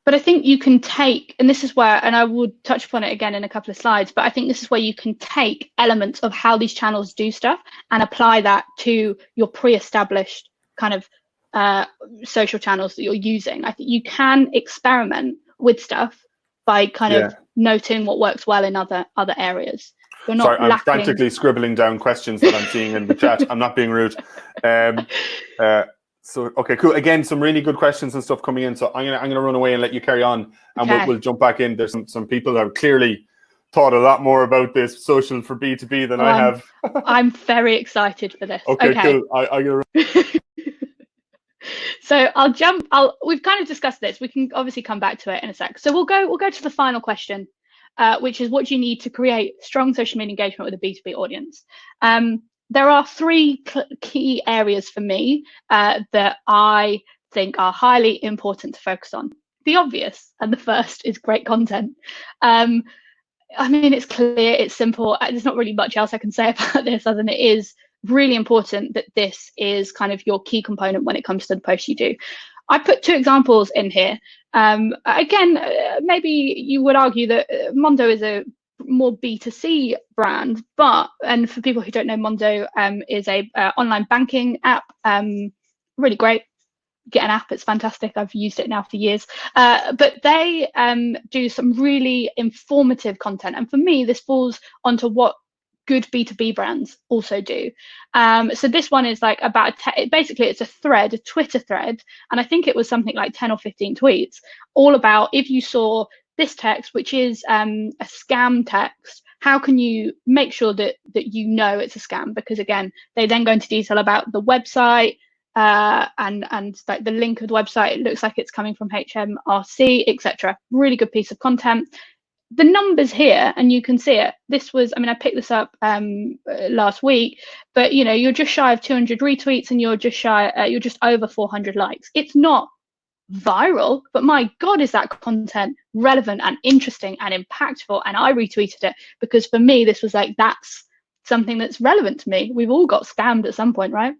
But I think you can take, and this is where, and I would touch upon it again in a couple of slides, but I think this is where you can take elements of how these channels do stuff and apply that to your pre-established kind of social channels that you're using. I think you can experiment with stuff by kind of noting what works well in other areas. You're not Sorry, I'm frantically scribbling down questions that I'm seeing in the chat. I'm not being rude. So okay, cool. Again, some really good questions and stuff coming in. So I'm gonna run away and let you carry on, and we'll jump back in. There's some people that have clearly thought a lot more about this social for B2B than I have. I'm very excited for this. Okay. Cool. I'm gonna. So we've kind of discussed this. We can obviously come back to it in a sec. So we'll go to the final question, which is what do you need to create strong social media engagement with a B2B audience? There are three key areas for me that I think are highly important to focus on. The obvious, and the first is great content. I mean, it's clear, it's simple. There's not really much else I can say about this other than it is really important that this is kind of your key component when it comes to the posts you do. I put two examples in here. Again, maybe you would argue that Mondo is a more B2C brand, and for people who don't know, Mondo is a online banking app, really great. Get an app, it's fantastic. I've used it now for years. But they do some really informative content, and for me, this falls onto what good B2B brands also do. So this one is like about basically it's a thread, a Twitter thread, and I think it was something like 10 or 15 tweets, all about if you saw this text, which is a scam text, how can you make sure that you know it's a scam? Because again, they then go into detail about the website and like the link of the website. It looks like it's coming from HMRC, etc. Really good piece of content. The numbers here, and you can see it. This was, I mean, I picked this up last week, but you know, you're just shy of 200 retweets, and you're just over 400 likes. It's not viral, but my God, is that content relevant and interesting and impactful? And I retweeted it because for me, this was like, that's something that's relevant to me. We've all got scammed at some point, right?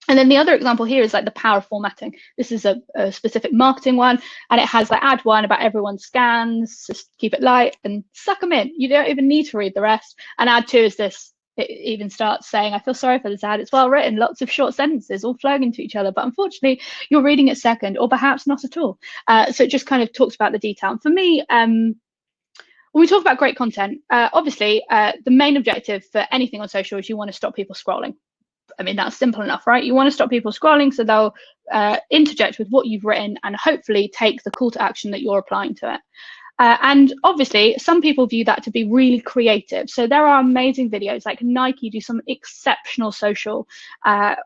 And then the other example here is like the power of formatting. This is a specific marketing one, and it has like ad one about everyone's scans, just keep it light and suck them in. You don't even need to read the rest. And ad two is this. It even starts saying, I feel sorry for this ad. It's well written, lots of short sentences all flowing into each other, but unfortunately you're reading it second, or perhaps not at all. So it just kind of talks about the detail. And for me, when we talk about great content, obviously the main objective for anything on social is you want to stop people scrolling. I mean, that's simple enough, right? You want to stop people scrolling so they'll interject with what you've written and hopefully take the call to action that you're applying to it. And obviously, some people view that to be really creative. So there are amazing videos, like Nike do some exceptional social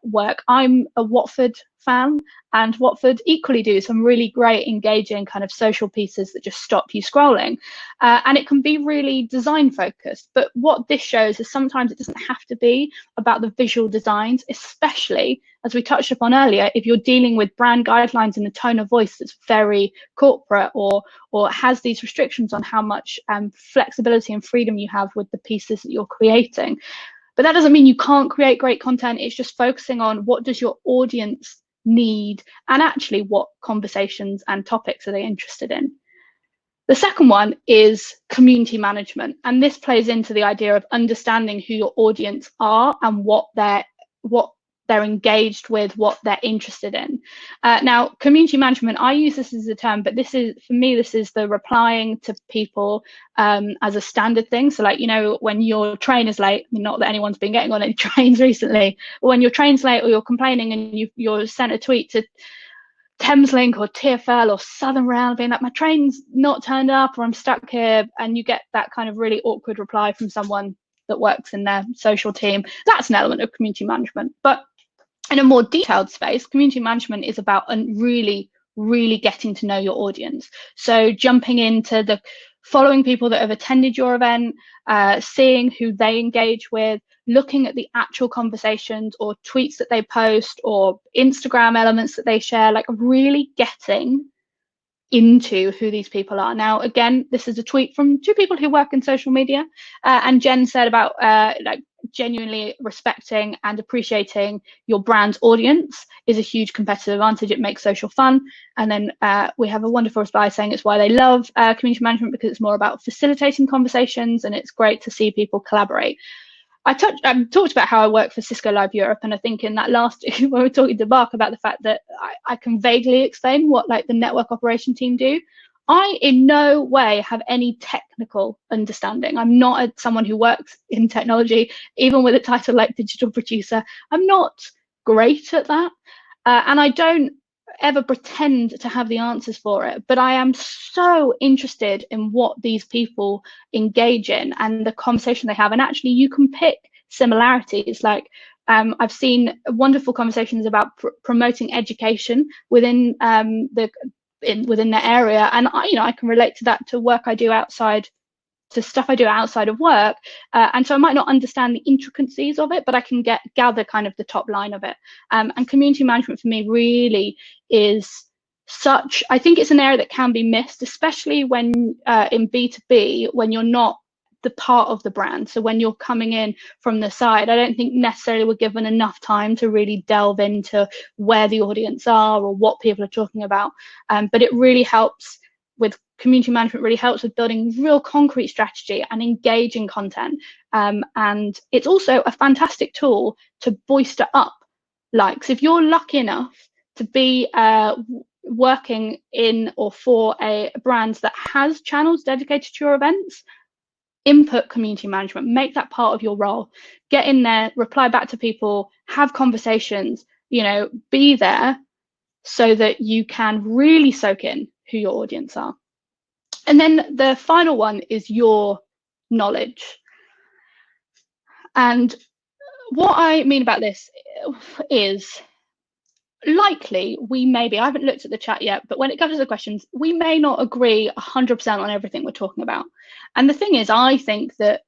work. I'm a Watford fan, and Watford equally do some really great, engaging kind of social pieces that just stop you scrolling. And it can be really design focused. But what this shows is sometimes it doesn't have to be about the visual designs, especially as we touched upon earlier, if you're dealing with brand guidelines and a tone of voice that's very corporate or has these restrictions on how much flexibility and freedom you have with the pieces that you're creating. But that doesn't mean you can't create great content. It's just focusing on what does your audience need and actually what conversations and topics are they interested in. The second one is community management, and this plays into the idea of understanding who your audience are and what they're engaged with, what they're interested in. Now, community management, I use this as a term, but this is, for me, this is the replying to people as a standard thing. So like, you know, when your train is late, I mean, not that anyone's been getting on any trains recently, but when your train's late or you're complaining and you're sent a tweet to Thameslink or TfL or Southern Rail being like, my train's not turned up or I'm stuck here, and you get that kind of really awkward reply from someone that works in their social team. That's an element of community management. But in a more detailed space, community management is about really getting to know your audience. So jumping into the following people that have attended your event, seeing who they engage with, looking at the actual conversations or tweets that they post or Instagram elements that they share, like really getting into who these people are. Now, again, this is a tweet from two people who work in social media, and Jen said about like genuinely respecting and appreciating your brand's audience is a huge competitive advantage. It makes social fun. And then we have a wonderful reply saying it's why they love community management, because it's more about facilitating conversations and it's great to see people collaborate. I talked about how I work for Cisco Live Europe, and I think in that last, when we were talking to Mark about the fact that I can vaguely explain what like the network operation team do, I in no way have any technical understanding. I'm not someone who works in technology, even with a title like digital producer. I'm not great at that, and I don't ever pretend to have the answers for it, but I am so interested in what these people engage in and the conversation they have. And actually you can pick similarities. Like I've seen wonderful conversations about promoting education within within their area, and I can relate to that, to work I do outside, to stuff I do outside of work, and so I might not understand the intricacies of it, but I can gather kind of the top line of it. And community management for me really is such, I think it's an area that can be missed, especially when in B2B, when you're not the part of the brand. So when you're coming in from the side, I don't think necessarily we're given enough time to really delve into where the audience are or what people are talking about. But it really helps with community management, really helps with building real concrete strategy and engaging content. And it's also a fantastic tool to bolster up likes. If you're lucky enough to be working in or for a brand that has channels dedicated to your events, input community management, make that part of your role, get in there, reply back to people, have conversations, be there so that you can really soak in who your audience are. And then the final one is your knowledge. And what I mean about this is likely I haven't looked at the chat yet, but when it comes to the questions, we may not agree 100% on everything we're talking about. And the thing is, I think that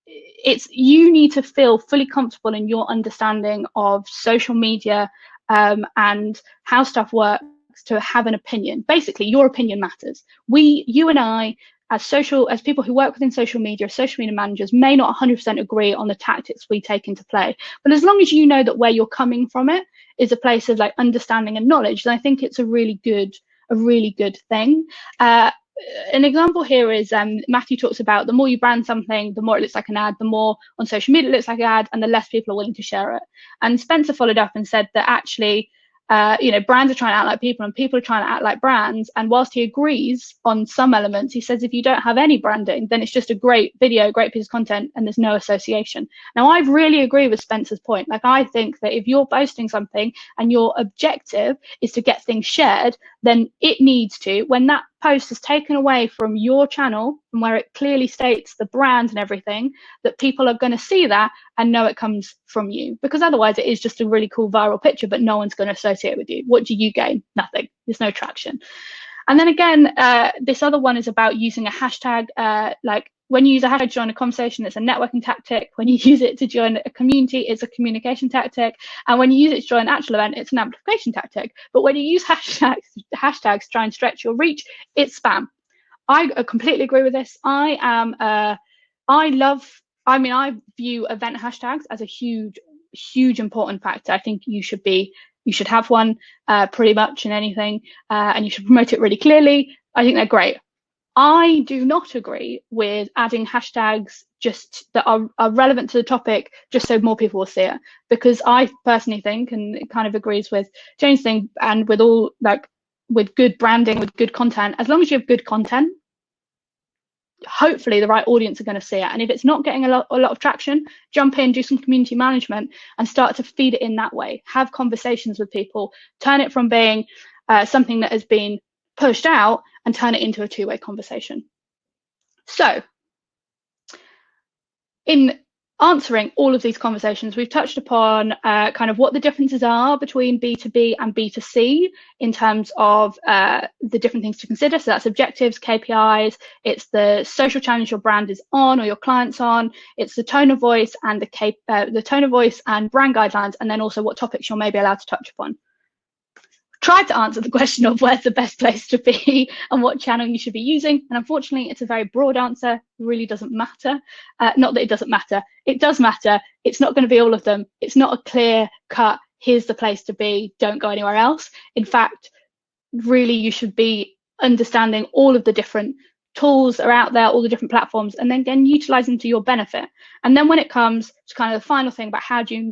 you need to feel fully comfortable in your understanding of social media and how stuff works to have an opinion. Basically, your opinion matters. You and I, as people who work within social media, social media managers, may not 100% agree on the tactics we take into play. But as long as you know that where you're coming from it is a place of like understanding and knowledge, then I think it's a really good thing. An example here is Matthew talks about the more you brand something, the more it looks like an ad, the more on social media it looks like an ad, and the less people are willing to share it. And Spencer followed up and said that actually, brands are trying to act like people and people are trying to act like brands. And whilst he agrees on some elements, he says if you don't have any branding, then it's just a great video, great piece of content, and there's no association. Now, I really agree with Spencer's point. Like, I think that if you're posting something and your objective is to get things shared, then it needs to, when that post is taken away from your channel and where it clearly states the brand and everything, that people are going to see that and know it comes from you, because otherwise it is just a really cool viral picture, but no one's going to associate with you. What do you gain? Nothing. There's no traction. And then again, this other one is about using a hashtag. Like when you use a hashtag to join a conversation, it's a networking tactic. When you use it to join a community, it's a communication tactic. And when you use it to join an actual event, it's an amplification tactic. But when you use hashtags to try and stretch your reach, it's spam. I completely agree with this. I view event hashtags as a huge important factor. I think you should have one pretty much in anything, and you should promote it really clearly. I think they're great. I do not agree with adding hashtags just that are relevant to the topic just so more people will see it, because I personally think, and it kind of agrees with Jane's thing, and with all, like, with good branding, with good content, as long as you have good content, hopefully the right audience are going to see it. And if it's not getting a lot of traction, jump in, do some community management and start to feed it in that way. Have conversations with people, turn it from being something that has been pushed out and turn it into a two-way conversation. So in answering all of these conversations, we've touched upon kind of what the differences are between B2B and B2C in terms of the different things to consider. So that's objectives, KPIs, it's the social challenge your brand is on or your client's on, it's the tone of voice and the tone of voice and brand guidelines, and then also what topics you're maybe allowed to touch upon. Tried to answer the question of where's the best place to be and what channel you should be using. And unfortunately, it's a very broad answer. It really doesn't matter. Not that it doesn't matter. It does matter. It's not going to be all of them. It's not a clear cut, here's the place to be, don't go anywhere else. In fact, really, you should be understanding all of the different tools that are out there, all the different platforms, and then again, utilize them to your benefit. And then when it comes to kind of the final thing about how do you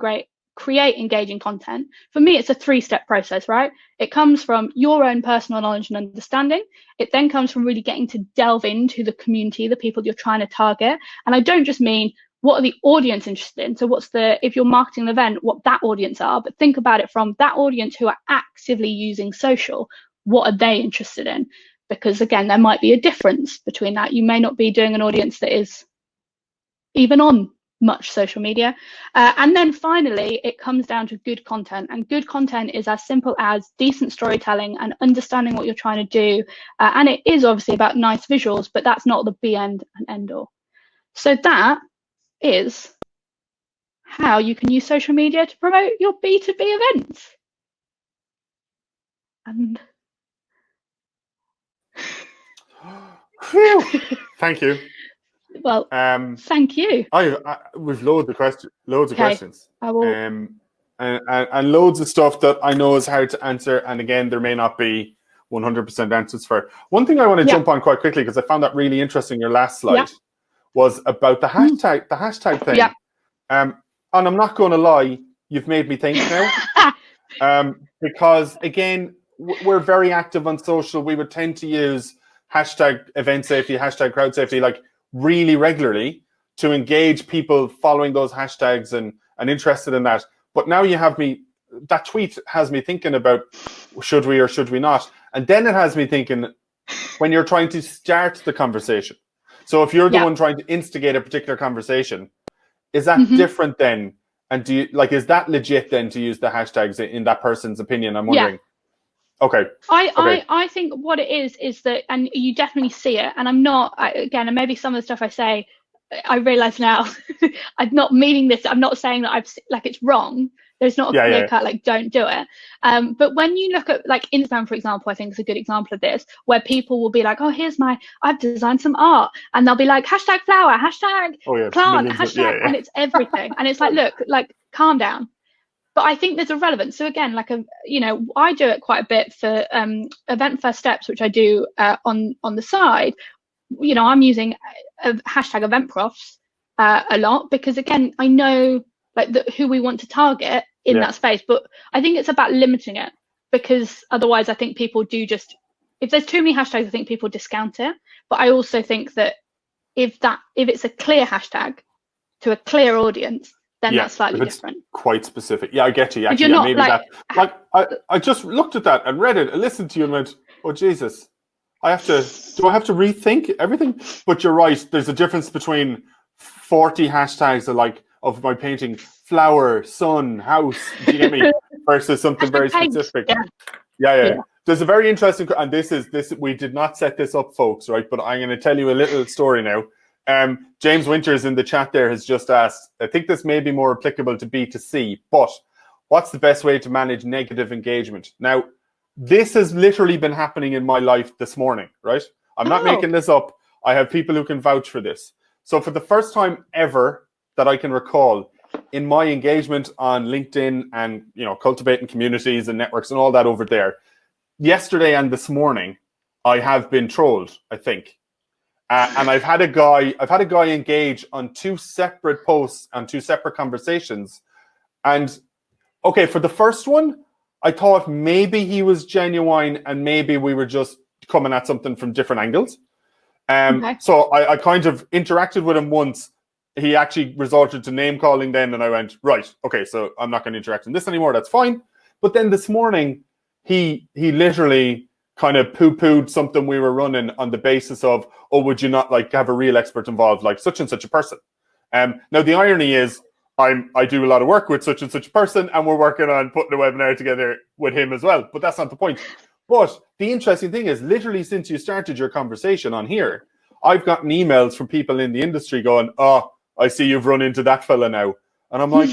create engaging content, for me it's a three-step process, right? It comes from your own personal knowledge and understanding. It then comes from really getting to delve into the community, the people you're trying to target. And I don't just mean what are the audience interested in, so what's if you're marketing an event, what that audience are, but think about it from that audience who are actively using social, what are they interested in? Because again, there might be a difference between that. You may not be doing an audience that is even on much social media. And then finally, it comes down to good content. And good content is as simple as decent storytelling and understanding what you're trying to do. And it is obviously about nice visuals, but that's not the be end and end all. So that is how you can use social media to promote your B2B events. And thank you. Well, thank you. We've loads of questions. I will. And loads of stuff that I know is hard to answer. And again, there may not be 100% answers for. One thing I want to jump on quite quickly, because I found that really interesting. Your last slide was about the hashtag thing. And I'm not going to lie, you've made me think now. Because again, we're very active on social. We would tend to use hashtag event safety, hashtag crowd safety, like really regularly to engage people following those hashtags and interested in that. But now you have me, that tweet has me thinking about should we or should we not? And then it has me thinking when you're trying to start the conversation. So if you're the one trying to instigate a particular conversation, is that different then? And do you, like, is that legit then to use the hashtags in that person's opinion? I'm wondering. Okay. I think what it is that, and you definitely see it, and I'm not, again, and maybe some of the stuff I say, I realize now, I'm not meaning this, I'm not saying that like it's wrong. There's not a clear cut, like, don't do it. But when you look at, like, Instagram, for example, I think is a good example of this, where people will be like, oh, I've designed some art. And they'll be like, hashtag flower, hashtag plant, hashtag, and it's everything. And it's like, look, like, calm down. But I think there's a relevance. So again, like, I do it quite a bit for event first steps, which I do on the side. I'm using hashtag event profs a lot because, again, I know like who we want to target in that space. But I think it's about limiting it, because otherwise I think people do just, if there's too many hashtags, I think people discount it. But I also think that if it's a clear hashtag to a clear audience, then that's slightly different. Quite specific. Yeah, I get you. Actually, not, maybe like, I just looked at that and read it and listened to you and went, oh, Jesus, do I have to rethink everything? But you're right. There's a difference between 40 hashtags of my painting, flower, sun, house, do you get me? Versus something very specific. Yeah. There's a very interesting, and this we did not set this up, folks, right? But I'm going to tell you a little story now. James Winters in the chat there has just asked, I think this may be more applicable to B2C, but what's the best way to manage negative engagement? Now, this has literally been happening in my life this morning, right? I'm not making this up. I have people who can vouch for this. So for the first time ever that I can recall in my engagement on LinkedIn and, cultivating communities and networks and all that over there, yesterday and this morning, I have been trolled, I think. And I've had a guy engage on 2 separate posts and 2 separate conversations. And okay, for the first one, I thought maybe he was genuine and maybe we were just coming at something from different angles. Okay. So I kind of interacted with him once. He actually resorted to name calling then, and I went, right, okay, so I'm not going to interact in this anymore. That's fine. But then this morning, he literally kind of poo-pooed something we were running on the basis of, oh, would you not like have a real expert involved, like such and such a person? Now the irony is, I do a lot of work with such and such a person, and we're working on putting a webinar together with him as well. But that's not the point. But the interesting thing is, literally since you started your conversation on here, I've gotten emails from people in the industry going, oh, I see you've run into that fella now. And I'm like,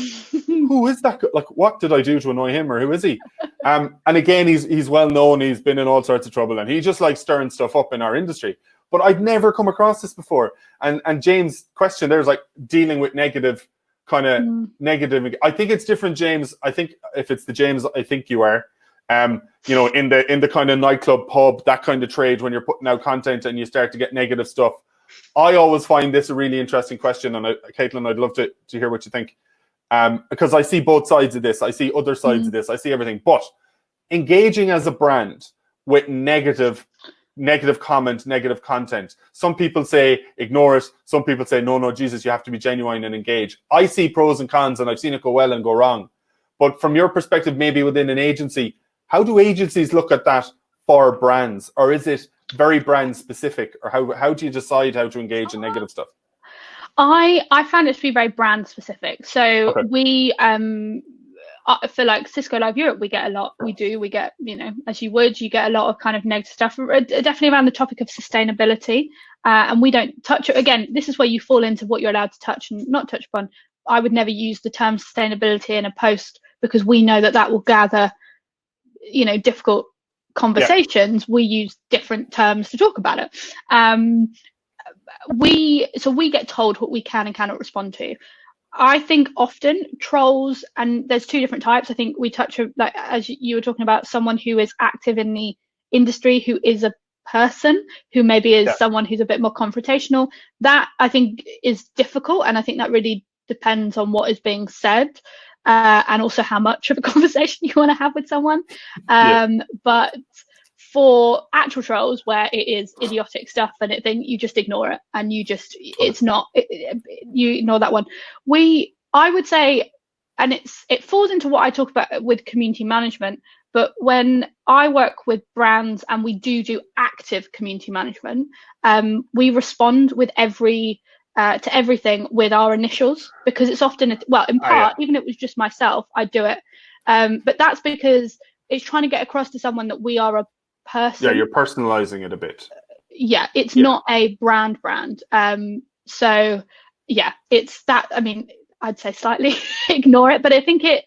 who is that? Like, what did I do to annoy him, or who is he? And again, he's well known. He's been in all sorts of trouble, and he just likes stirring stuff up in our industry. But I'd never come across this before. And James' question there's like dealing with negative, kind of negative. I think it's different, James. I think if it's the James I think you are, you know, in the kind of nightclub, pub, that kind of trade, when you're putting out content and you start to get negative stuff. I always find this a really interesting question, and Caitlin, I'd love to hear what you think. Because I see both sides of this. I see other sides of this. I see everything. But engaging as a brand with negative comment, negative content. Some people say ignore it. Some people say, no, Jesus, you have to be genuine and engage. I see pros and cons, and I've seen it go well and go wrong. But from your perspective, maybe within an agency, how do agencies look at that for brands? Or is it very brand specific? Or how do you decide how to engage in negative stuff? I found it to be very brand specific. So we, for like Cisco Live Europe, we get a lot. We get, you know, as you get a lot of kind of negative stuff, definitely around the topic of sustainability. And we don't touch it. Again, this is where you fall into what you're allowed to touch and not touch upon. I would never use the term sustainability in a post because we know that will gather, you know, difficult conversations. Yeah. We use different terms to talk about it. We get told what we can and cannot respond to. I think often trolls, and there's 2 different types. I think we touch, like as you were talking about, someone who is active in the industry, who is a person, who maybe is someone who's a bit more confrontational. That I think is difficult, and I think that really depends on what is being said, and also how much of a conversation you want to have with someone. But for actual trolls where it is idiotic stuff and then you just ignore it and you just you ignore that one. I would say, and it falls into what I talk about with community management, but when I work with brands and we do active community management, we respond with to everything with our initials, because it's often in part, even if it was just myself, I do it, but that's because it's trying to get across to someone that we are a person. Yeah, you're personalizing it a bit. It's not a brand. So yeah, it's that. I mean, I'd say slightly ignore it, but I think it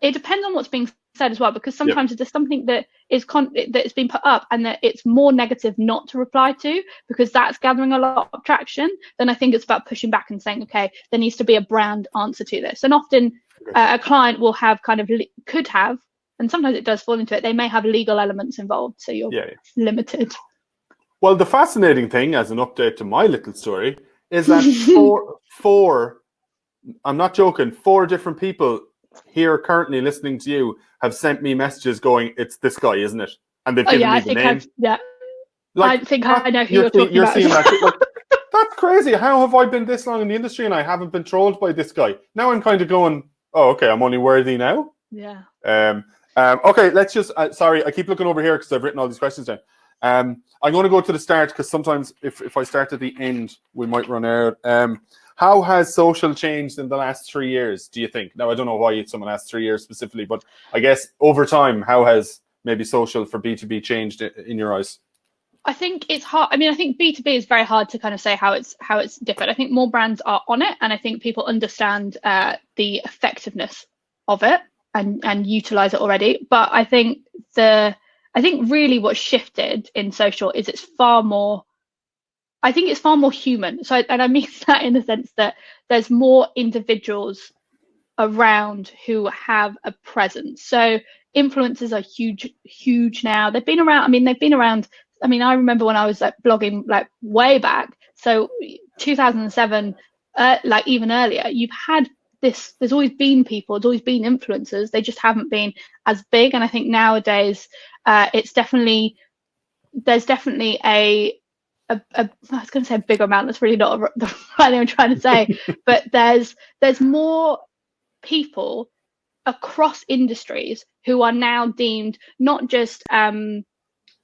depends on what's being said as well, because sometimes it's just something that is that's been put up and that it's more negative not to reply to, because that's gathering a lot of traction. Then I think it's about pushing back and saying, okay, there needs to be a brand answer to this. And often a client will have could have, and sometimes it does fall into it, they may have legal elements involved, so you're limited. Well, the fascinating thing, as an update to my little story, is that four, I'm not joking, 4 different people here currently listening to you have sent me messages going, it's this guy, isn't it? And they've given me the name. I think I know who you're talking about. Seeing that, that's crazy. How have I been this long in the industry and I haven't been trolled by this guy? Now I'm kind of going, oh, okay, I'm only worthy now. Yeah. Okay, let's just, sorry, I keep looking over here because I've written all these questions down. I'm going to go to the start because sometimes if I start at the end, we might run out. How has social changed in the last 3 years, do you think? Now, I don't know why someone asked 3 years specifically, but I guess over time, how has maybe social for B2B changed in your eyes? I think it's hard. I mean, I think B2B is very hard to kind of say how it's different. I think more brands are on it, and I think people understand the effectiveness of it and utilize it already. But I think really what's shifted in social is it's far more human. So, and I mean that in the sense that there's more individuals around who have a presence. So influencers are huge now. They've been around I mean, I remember when I was like blogging like way back, so 2007, like even earlier, you've had this, there's always been people, there's always been influencers, they just haven't been as big. And I think nowadays it's definitely, there's definitely I was going to say a bigger amount, that's really not the right thing I'm trying to say, but there's more people across industries who are now deemed not just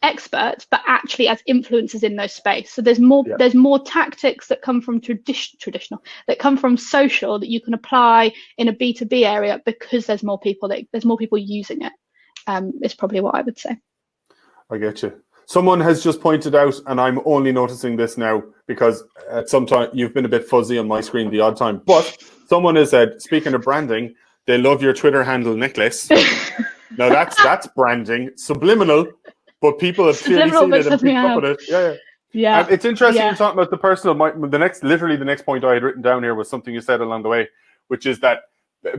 experts, but actually as influencers in those space. So there's more tactics that come from traditional, that come from social, that you can apply in a B2B area, because there's more people using it. Is probably what I would say. I get you. Someone has just pointed out, and I'm only noticing this now because at some time you've been a bit fuzzy on my screen the odd time, but someone has said, speaking of branding, they love your Twitter handle, Nicholas. Now that's branding, subliminal, but people have clearly seen it and picked up on it. Yeah. And it's interesting you're talking about the personal. The next point I had written down here was something you said along the way, which is that,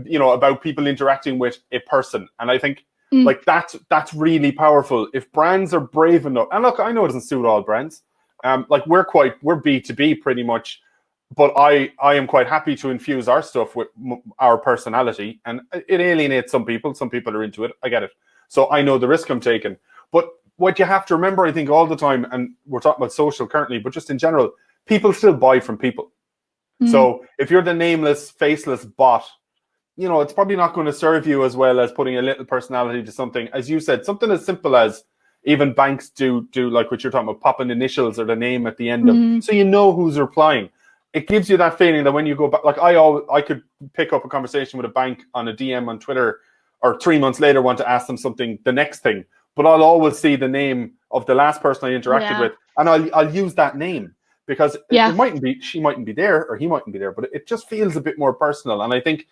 you know, about people interacting with a person, and I think like that's really powerful. If brands are brave enough, and look, I know it doesn't suit all brands. Like we're B2B pretty much. But I am quite happy to infuse our stuff with our personality, and it alienates some people. Some people are into it. I get it. So I know the risk I'm taking. But what you have to remember, I think, all the time, and we're talking about social currently, but just in general, people still buy from people. So if you're the nameless, faceless bot, you know, it's probably not going to serve you as well as putting a little personality to something. As you said, something as simple as even banks do like what you're talking about, popping initials or the name at the end of, so you know who's replying. It gives you that feeling that when you go back, like I could pick up a conversation with a bank on a DM on Twitter, or 3 months later want to ask them something, the next thing, but I'll always see the name of the last person I interacted with, and I'll use that name because it mightn't be, she mightn't be there or he mightn't be there, but it just feels a bit more personal. And I think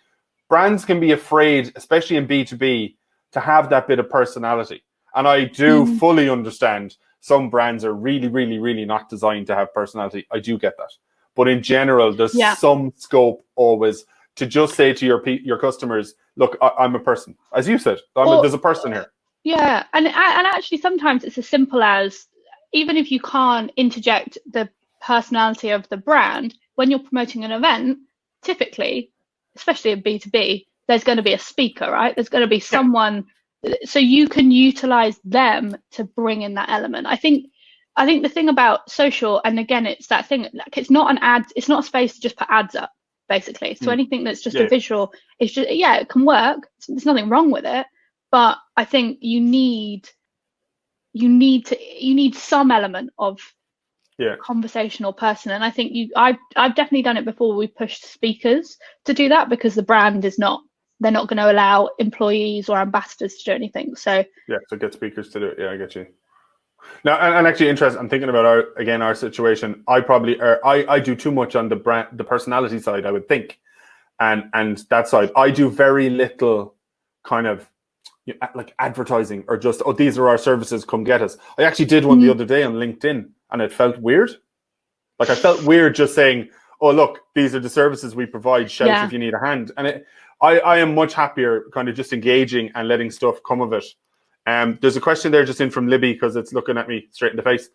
brands can be afraid, especially in B2B, to have that bit of personality. And I do fully understand some brands are really, really, really not designed to have personality. I do get that. But in general, there's some scope always to just say to your customers, look, I'm a person. As you said, there's a person here. Yeah, and actually sometimes it's as simple as, even if you can't interject the personality of the brand, when you're promoting an event, typically, especially in B2B, there's going to be a speaker, right? There's going to be someone, so you can utilize them to bring in that element. I think the thing about social, and again, it's that thing, like it's not an ad, it's not a space to just put ads up, basically. So anything that's just a visual, it's just, it can work. There's nothing wrong with it, but I think you need some element of conversational person. And I think I've definitely done it before. We pushed speakers to do that because the brand they're not going to allow employees or ambassadors to do anything. So get speakers to do it. Yeah, I get you. Now, and actually, interesting. I'm thinking about our situation. I probably I do too much on the personality side, I would think, and that side. I do very little kind of like advertising or just, these are our services, come get us. I actually did one the other day on LinkedIn, and it felt weird. Like I felt weird just saying, oh look, these are the services we provide. Shout if you need a hand. And I am much happier kind of just engaging and letting stuff come of it. There's a question there just in from Libby, because it's looking at me straight in the face.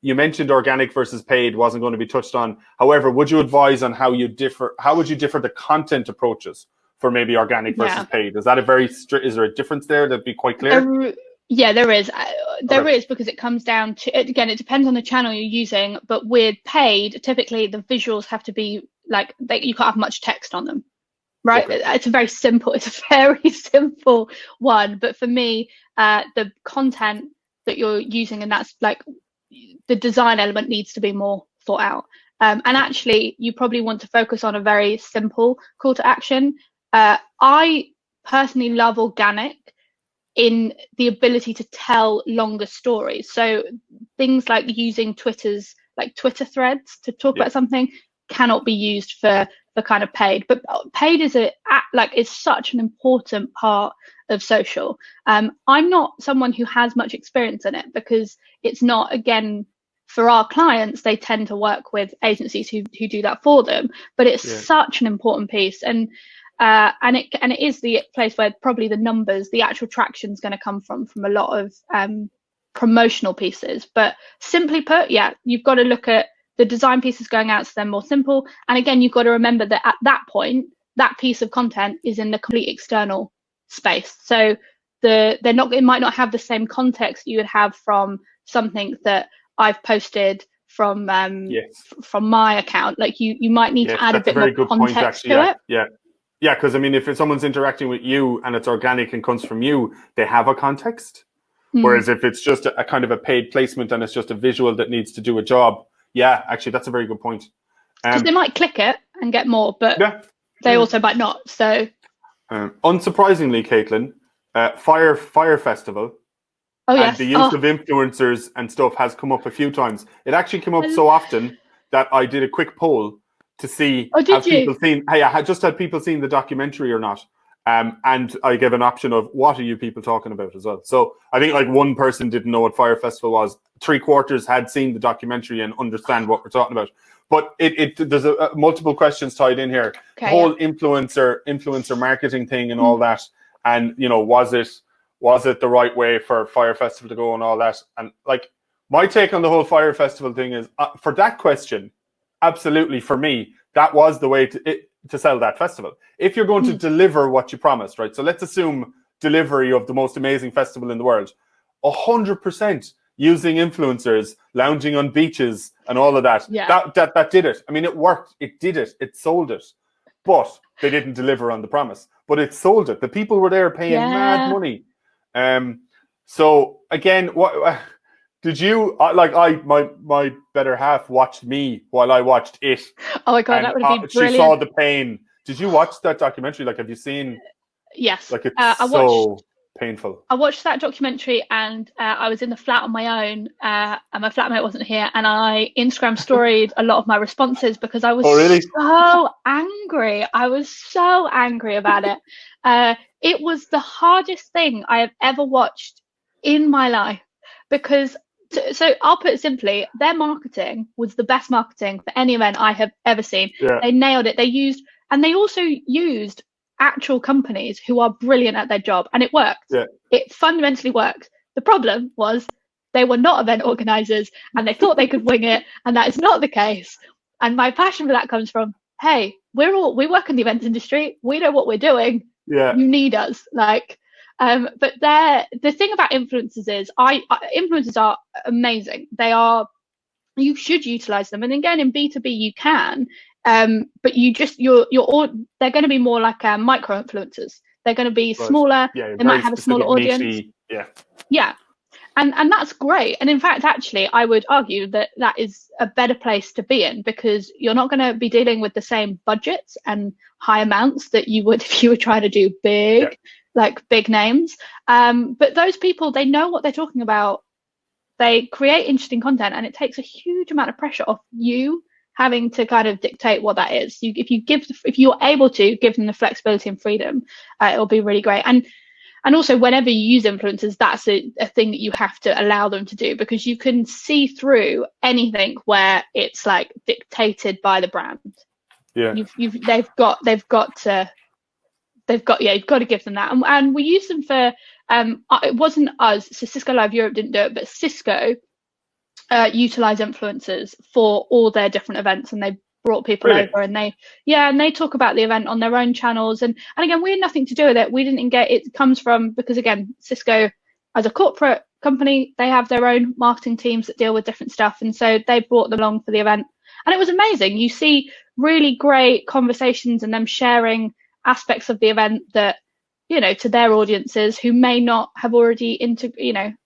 You mentioned organic versus paid wasn't going to be touched on. However, would you advise on how would you differ the content approaches for maybe organic versus paid? Is that is there a difference there that'd be quite clear? Yeah, there is. There is, because it comes down to, again, it depends on the channel you're using, but with paid, typically the visuals have to be like, you can't have much text on them. Right, it's a very simple one. But for me, the content that you're using, and that's like the design element, needs to be more thought out. And actually, you probably want to focus on a very simple call to action. I personally love organic in the ability to tell longer stories. So things like using Twitter threads to talk about something cannot be used for kind of paid. But paid is such an important part of social. I'm not someone who has much experience in it, because it's not, again, for our clients, they tend to work with agencies who do that for them. But it's such an important piece, and it is the place where probably the numbers, the actual traction is going to come from a lot of promotional pieces. But simply put, yeah, you've got to look at the design pieces going out, so they're more simple. And again, you've got to remember that at that point, that piece of content is in the complete external space. So it might not have the same context you would have from something that I've posted from from my account. Like you might need to add a bit more context to it. Yeah, because I mean, if someone's interacting with you and it's organic and comes from you, they have a context. Whereas if it's just a kind of a paid placement and it's just a visual that needs to do a job, yeah, actually, that's a very good point. Because they might click it and get more, but they also might not. So, unsurprisingly, Caitlin, Fire Festival. And the use of influencers and stuff has come up a few times. It actually came up so often that I did a quick poll to see I just had people seen the documentary or not. And I gave an option of what are you people talking about as well. So I think like one person didn't know what Fire Festival was. 3/4 had seen the documentary and understand what we're talking about. But there's multiple questions tied in here. The whole influencer marketing thing and all that. And, you know, was it the right way for Fire Festival to go and all that? And like my take on the whole Fire Festival thing is for that question, absolutely for me, that was the way to sell that festival. If you're going to deliver what you promised, right? So let's assume delivery of the most amazing festival in the world, 100% using influencers, lounging on beaches and all of that. Yeah. That did it. I mean, it worked. It did it. It sold it. But they didn't deliver on the promise. But it sold it. The people were there paying mad money. So again, what did you my better half watched me while I watched it. Oh my God, that would have been brilliant. She saw the pain. Did you watch that documentary? Like, have you seen? Yes. Like, it's so painful. I watched that documentary and I was in the flat on my own and my flatmate wasn't here, and I Instagram storied a lot of my responses because I was so angry. I was so angry about it. It was the hardest thing I have ever watched in my life because, so I'll put it simply, their marketing was the best marketing for any event I have ever seen. Yeah. They nailed it. They also used actual companies who are brilliant at their job, and it worked. Yeah. It fundamentally worked. The problem was they were not event organizers and they thought they could wing it, and that is not the case. And my passion for that comes from, hey, we work in the events industry, we know what we're doing. Yeah, you need us. Like, but the thing about influencers is influencers are amazing. You should utilize them, and again in B2B you can. But they're going to be more like micro influencers. They're going to be smaller. Yeah, they might have a smaller audience. Yeah. And that's great. And in fact, actually, I would argue that is a better place to be in, because you're not going to be dealing with the same budgets and high amounts that you would if you were trying to do big names. But those people, they know what they're talking about. They create interesting content, and it takes a huge amount of pressure off you having to kind of dictate what that is. If you're able to give them the flexibility and freedom, it'll be really great. And also, whenever you use influencers, that's a thing that you have to allow them to do, because you can see through anything where it's like dictated by the brand. Yeah, you've got to give them that. And we use them for it wasn't us. So Cisco Live Europe didn't do it, but Cisco utilize influencers for all their different events, and they brought people over, and they talk about the event on their own channels, and again, we had nothing to do with it. We didn't engage. It comes from, because again, Cisco as a corporate company, they have their own marketing teams that deal with different stuff, and so they brought them along for the event, and it was amazing. You see really great conversations and them sharing aspects of the event that, you know, to their audiences who may not have already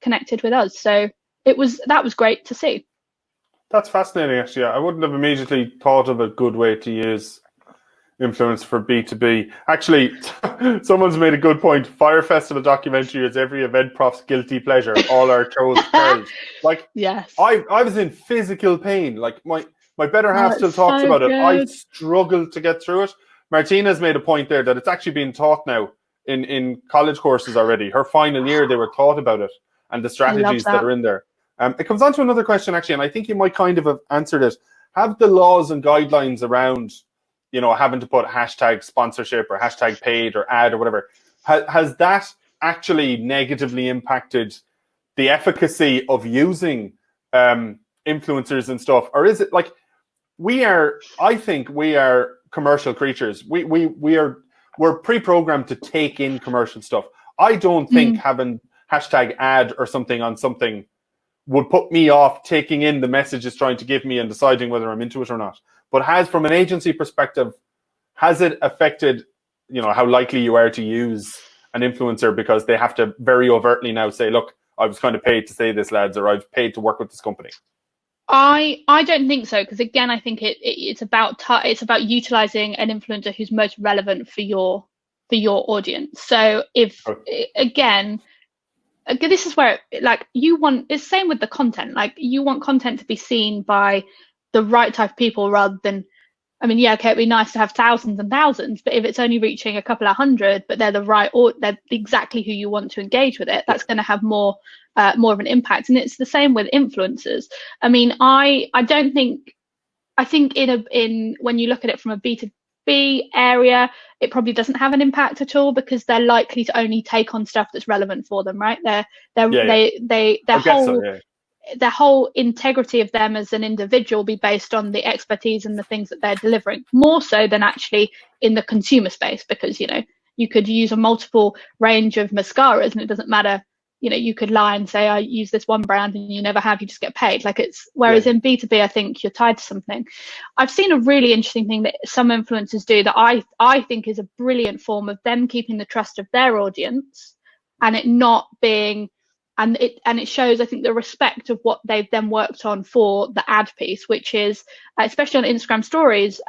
connected with us. So that was great to see. That's fascinating, actually. I wouldn't have immediately thought of a good way to use influence for B2B. Actually, someone's made a good point. Fire Festival documentary is every event prof's guilty pleasure. All our toes curled. Like, yes. I was in physical pain. Like, my better half still talks about it. I struggled to get through it. Martina's made a point there that it's actually being taught now in college courses already. Her final year, they were taught about it and the strategies that are in there. It comes on to another question, actually, and I think you might kind of have answered it. Have the laws and guidelines around, having to put hashtag sponsorship or hashtag paid or ad or whatever, has that actually negatively impacted the efficacy of using influencers and stuff, or is it like I think we are commercial creatures. We're pre-programmed to take in commercial stuff. I don't think having hashtag ad or something on something would put me off taking in the message it's trying to give me and deciding whether I'm into it or not. But from an agency perspective, has it affected, how likely you are to use an influencer because they have to very overtly now say, look, I was kind of paid to say this, lads, or I've paid to work with this company? I don't think so, because again, I think it's about utilizing an influencer who's most relevant for your audience. So if again, this is where you want, it's same with the content. Like, you want content to be seen by the right type of people rather than, I mean, yeah, okay, it'd be nice to have thousands and thousands, but if it's only reaching a couple of hundred, but they're they're exactly who you want to engage with it, that's going to have more of an impact. And it's the same with influencers. I mean, I think in when you look at it from a B2B area, it probably doesn't have an impact at all, because they're likely to only take on stuff that's relevant for them, right? Their whole integrity of them as an individual be based on the expertise and the things that they're delivering, more so than actually in the consumer space, because you could use a multiple range of mascaras and it doesn't matter. You could lie and say, I use this one brand, and you never have, you just get paid. Whereas in B2B, I think you're tied to something. I've seen a really interesting thing that some influencers do that I think is a brilliant form of them keeping the trust of their audience, and it not being, and it shows, I think, the respect of what they've then worked on for the ad piece, which is especially on Instagram stories,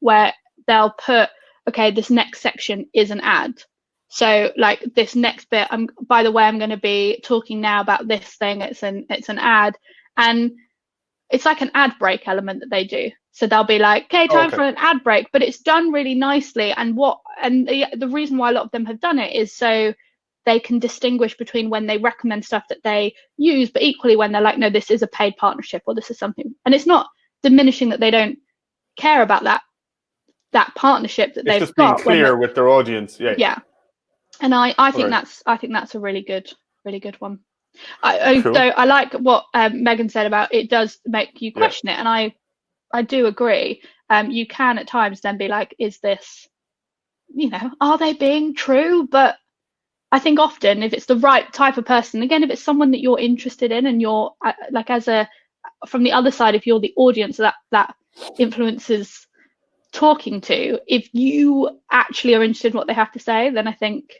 where they'll put, okay, this next section is an ad. So this next bit, by the way, I'm going to be talking now about this thing. It's an ad, and it's like an ad break element that they do. So they'll be like, okay, time for an ad break, but it's done really nicely. And the reason why a lot of them have done it is so they can distinguish between when they recommend stuff that they use, but equally when they're like, no, this is a paid partnership, or this is something. And it's not diminishing that they don't care about that partnership that they've got. It's just being clear with their audience. Yeah. And I think that's a really good one. Cool. Though I like what Megan said about it does make you question it, and I do agree. You can at times then be like, is this, are they being true? But I think often, if it's the right type of person, again, if it's someone that you're interested in, and you're from the other side, if you're the audience that influences talking to, if you actually are interested in what they have to say, then I think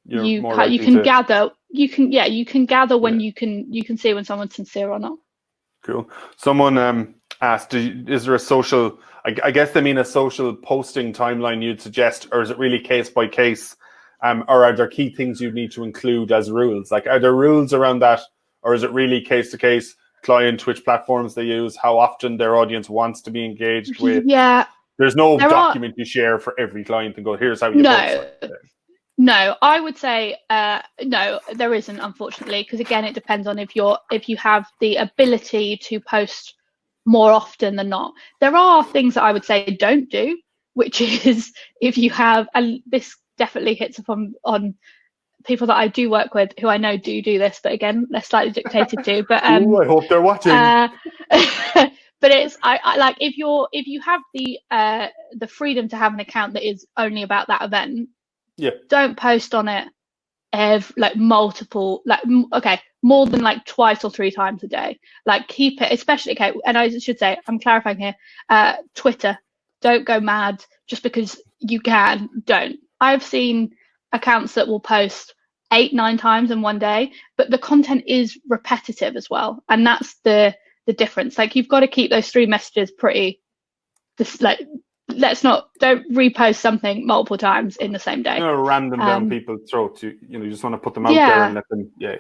you can gather when you can see when someone's sincere or not. Cool. Someone asked, is there a social, I guess they mean a social posting timeline you'd suggest, or is it really case by case, or are there key things you need to include as rules? Are there rules around that, or is it really case to case, client, which platforms they use, how often their audience wants to be engaged with? Yeah. There's no document you share for every client and go, here's how you post. No, I would say no, there isn't, unfortunately, because again, it depends on if you have the ability to post more often than not. There are things that I would say don't do, which is if you have, and this definitely hits upon on people that I do work with who I know do this, but again, they're slightly dictated to. But I hope they're watching. But it's I like if you have the freedom to have an account that is only about that event. Yeah. Don't post on it multiple, more than twice or three times a day. Keep it, especially, and I should say, I'm clarifying here, Twitter, don't go mad just because you can, don't. I've seen accounts that will post 8-9 times in one day, but the content is repetitive as well. And that's the difference. You've got to keep those 3 messages pretty, don't repost something multiple times in the same day. Random down people's throats. You just want to put them out there and let them. Yeah.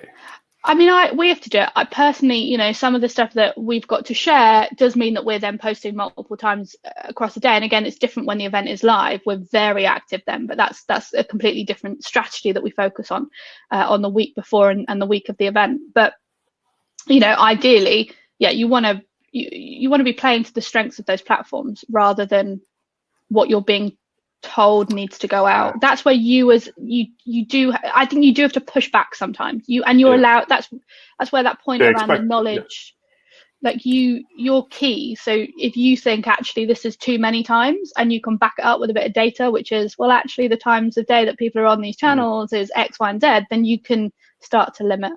I mean, we have to do it. I personally, some of the stuff that we've got to share does mean that we're then posting multiple times across the day. And again, it's different when the event is live. We're very active then, but that's a completely different strategy that we focus on the week before and the week of the event. But ideally, you want to be playing to the strengths of those platforms rather than what you're being told needs to go out. That's where I think you do have to push back sometimes. You're allowed. That's where that point around the knowledge, like you're key. So if you think actually this is too many times, and you can back it up with a bit of data, which is, well, actually the times of day that people are on these channels is X, Y, and Z, then you can start to limit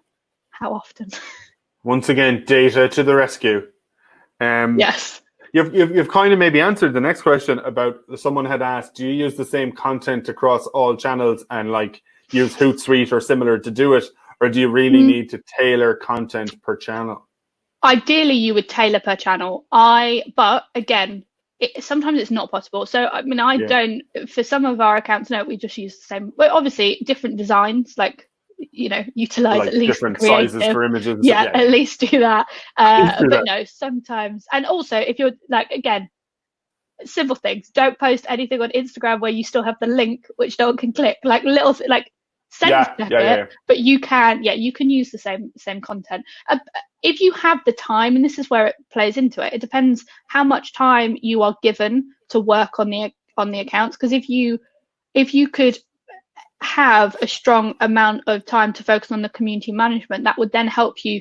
how often. Once again, data to the rescue. Yes. You've kind of maybe answered the next question about someone had asked, do you use the same content across all channels and like use Hootsuite or similar to do it? Or do you really need to tailor content per channel? Ideally, you would tailor per channel. But again, sometimes it's not possible. So, I mean, I don't, for some of our accounts, no, we just use the same, but obviously different designs, like, you know, utilize like at least different sizes for images. Yeah, at least do that. But no, sometimes, and also if you're like, again, simple things, don't post anything on Instagram where you still have the link which no one can click, like little like send it, but you can use the same content if you have the time. And this is where it plays into it. It depends how much time you are given to work on the accounts, because if you could have a strong amount of time to focus on the community management, that would then help you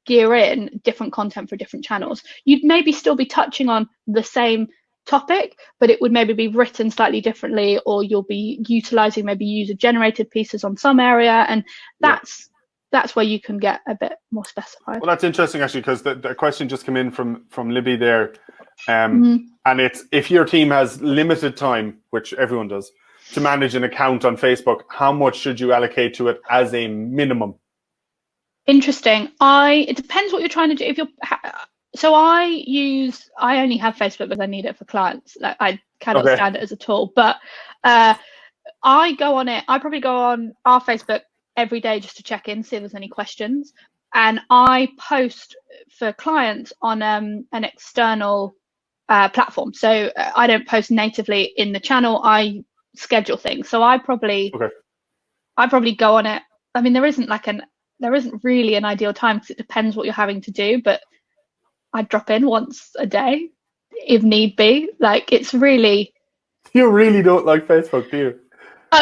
gear in different content for different channels. You'd maybe still be touching on the same topic, but it would maybe be written slightly differently, or you'll be utilizing maybe user generated pieces on some area, and that's where you can get a bit more specified. Well, that's interesting actually, because the question just came in from Libby there, and it's, if your team has limited time, which everyone does, to manage an account on Facebook, how much should you allocate to it as a minimum? Interesting. It depends what you're trying to do. If you're I only have Facebook because I need it for clients. Like, I cannot stand it as a tool, but I go on it. I probably go on our Facebook every day just to check in, see if there's any questions, and I post for clients on an external platform. So I don't post natively in the channel. I schedule things. So I probably go on it. I mean, there isn't really an ideal time, because it depends what you're having to do, but I drop in once a day if need be. Like, it's really. You really don't like Facebook, do you?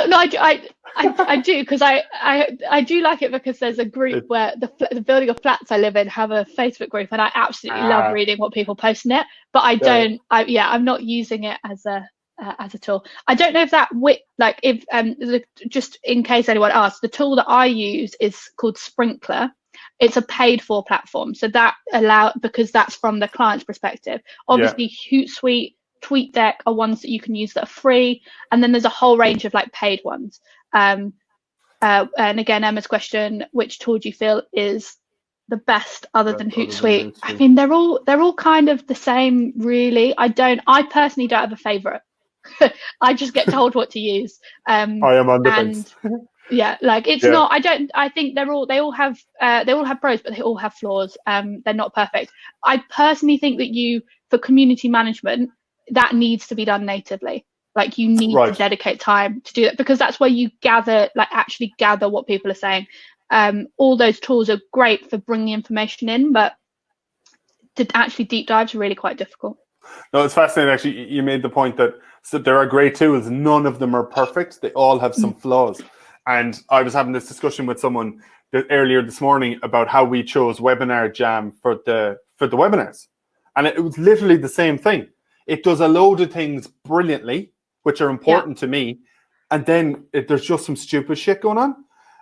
No, I do, because I do like it, because there's a group where the building of flats I live in have a Facebook group, and I absolutely love reading what people post in it. But I'm not using it as a tool. I don't know if that just in case anyone asks, the tool that I use is called Sprinkler. It's a paid for platform, so that because that's from the client's perspective. Obviously, Hootsuite, TweetDeck are ones that you can use that are free, and then there's a whole range of like paid ones. And again, Emma's question: which tool do you feel is the best other than Hootsuite? I mean, they're all kind of the same, really. I personally don't have a favorite. I just get told what to use. I am on the fence. Yeah, like it's not. I think they all have pros, but they all have flaws. They're not perfect. I personally think that for community management, that needs to be done natively. Like, you need to dedicate time to do that, because that's where you actually gather what people are saying. All those tools are great for bringing information in, but to actually deep dives are really quite difficult. No, it's fascinating. Actually, you made the point that there are great tools. None of them are perfect. They all have some flaws. And I was having this discussion with someone earlier this morning about how we chose Webinar Jam for the webinars, and it was literally the same thing. It does a load of things brilliantly, which are important to me, and then there's just some stupid shit going on,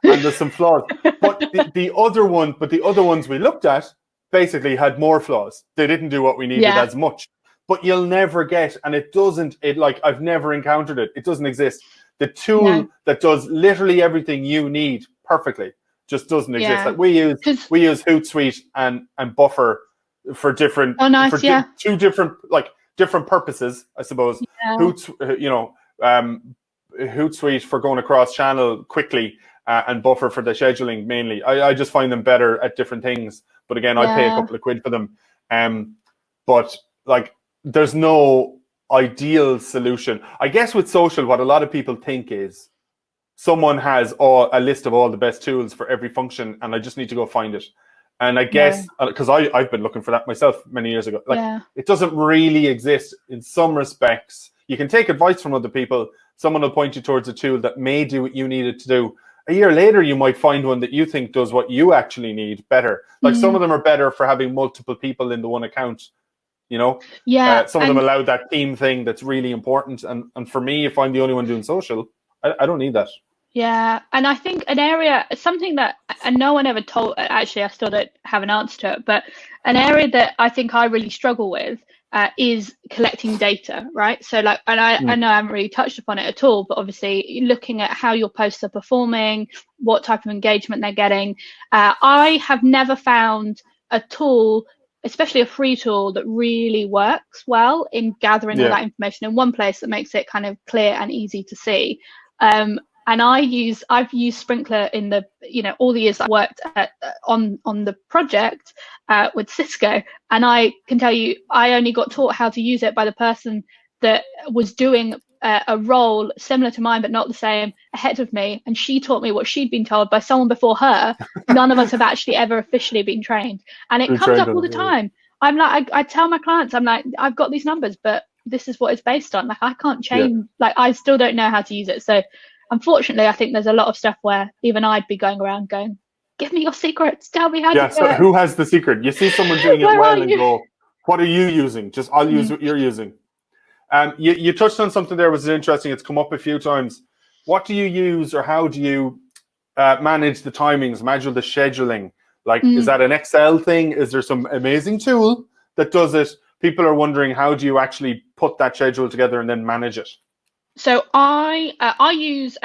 and there's some flaws. But the other ones we looked at basically had more flaws. They didn't do what we needed as much. But you'll never get, and I've never encountered it. It doesn't exist. The tool that does literally everything you need perfectly just doesn't exist. Like, we use Hootsuite and Buffer for different two different purposes, I suppose. Hootsuite for going across channel quickly, and Buffer for the scheduling mainly. I just find them better at different things. But again, I pay a couple of quid for them. But like, there's no ideal solution. I guess with social, what a lot of people think is someone has a list of all the best tools for every function, and I just need to go find it. And I guess, because I've been looking for that myself many years ago, it doesn't really exist in some respects. You can take advice from other people. Someone will point you towards a tool that may do what you need it to do. A year later, you might find one that you think does what you actually need better. Like some of them are better for having multiple people in the one account, you know? Yeah. Some of them allow that team thing that's really important. And for me, if I'm the only one doing social, I don't need that. Yeah. And I think an area, something that, and no one ever told, actually, I still don't have an answer to it, but an area that I think I really struggle with is collecting data, right? So like, and I know I haven't really touched upon it at all, but obviously looking at how your posts are performing, what type of engagement they're getting. I have never found a tool, especially a free tool, that really works well in gathering all that information in one place that makes it kind of clear and easy to see. And I've used Sprinkler in the, all the years I worked on the project with Cisco. And I can tell you, I only got taught how to use it by the person that was doing a role similar to mine, but not the same, ahead of me. And she taught me what she'd been told by someone before her. None of us have actually ever officially been trained. And it comes up all the time. I'm like, I tell my clients, I'm like, I've got these numbers, but this is what it's based on. Like, I can't change, like, I still don't know how to use it. So unfortunately, I think there's a lot of stuff where even I'd be going around going, give me your secrets, tell me how to do it. Yeah, so who has the secret? You see someone doing it well and go, what are you using? Just, I'll use what you're using. You touched on something there was interesting. It's come up a few times. What do you use, or how do you manage the timings, manage the scheduling? Like, is that an Excel thing? Is there some amazing tool that does it? People are wondering, how do you actually put that schedule together and then manage it? So I use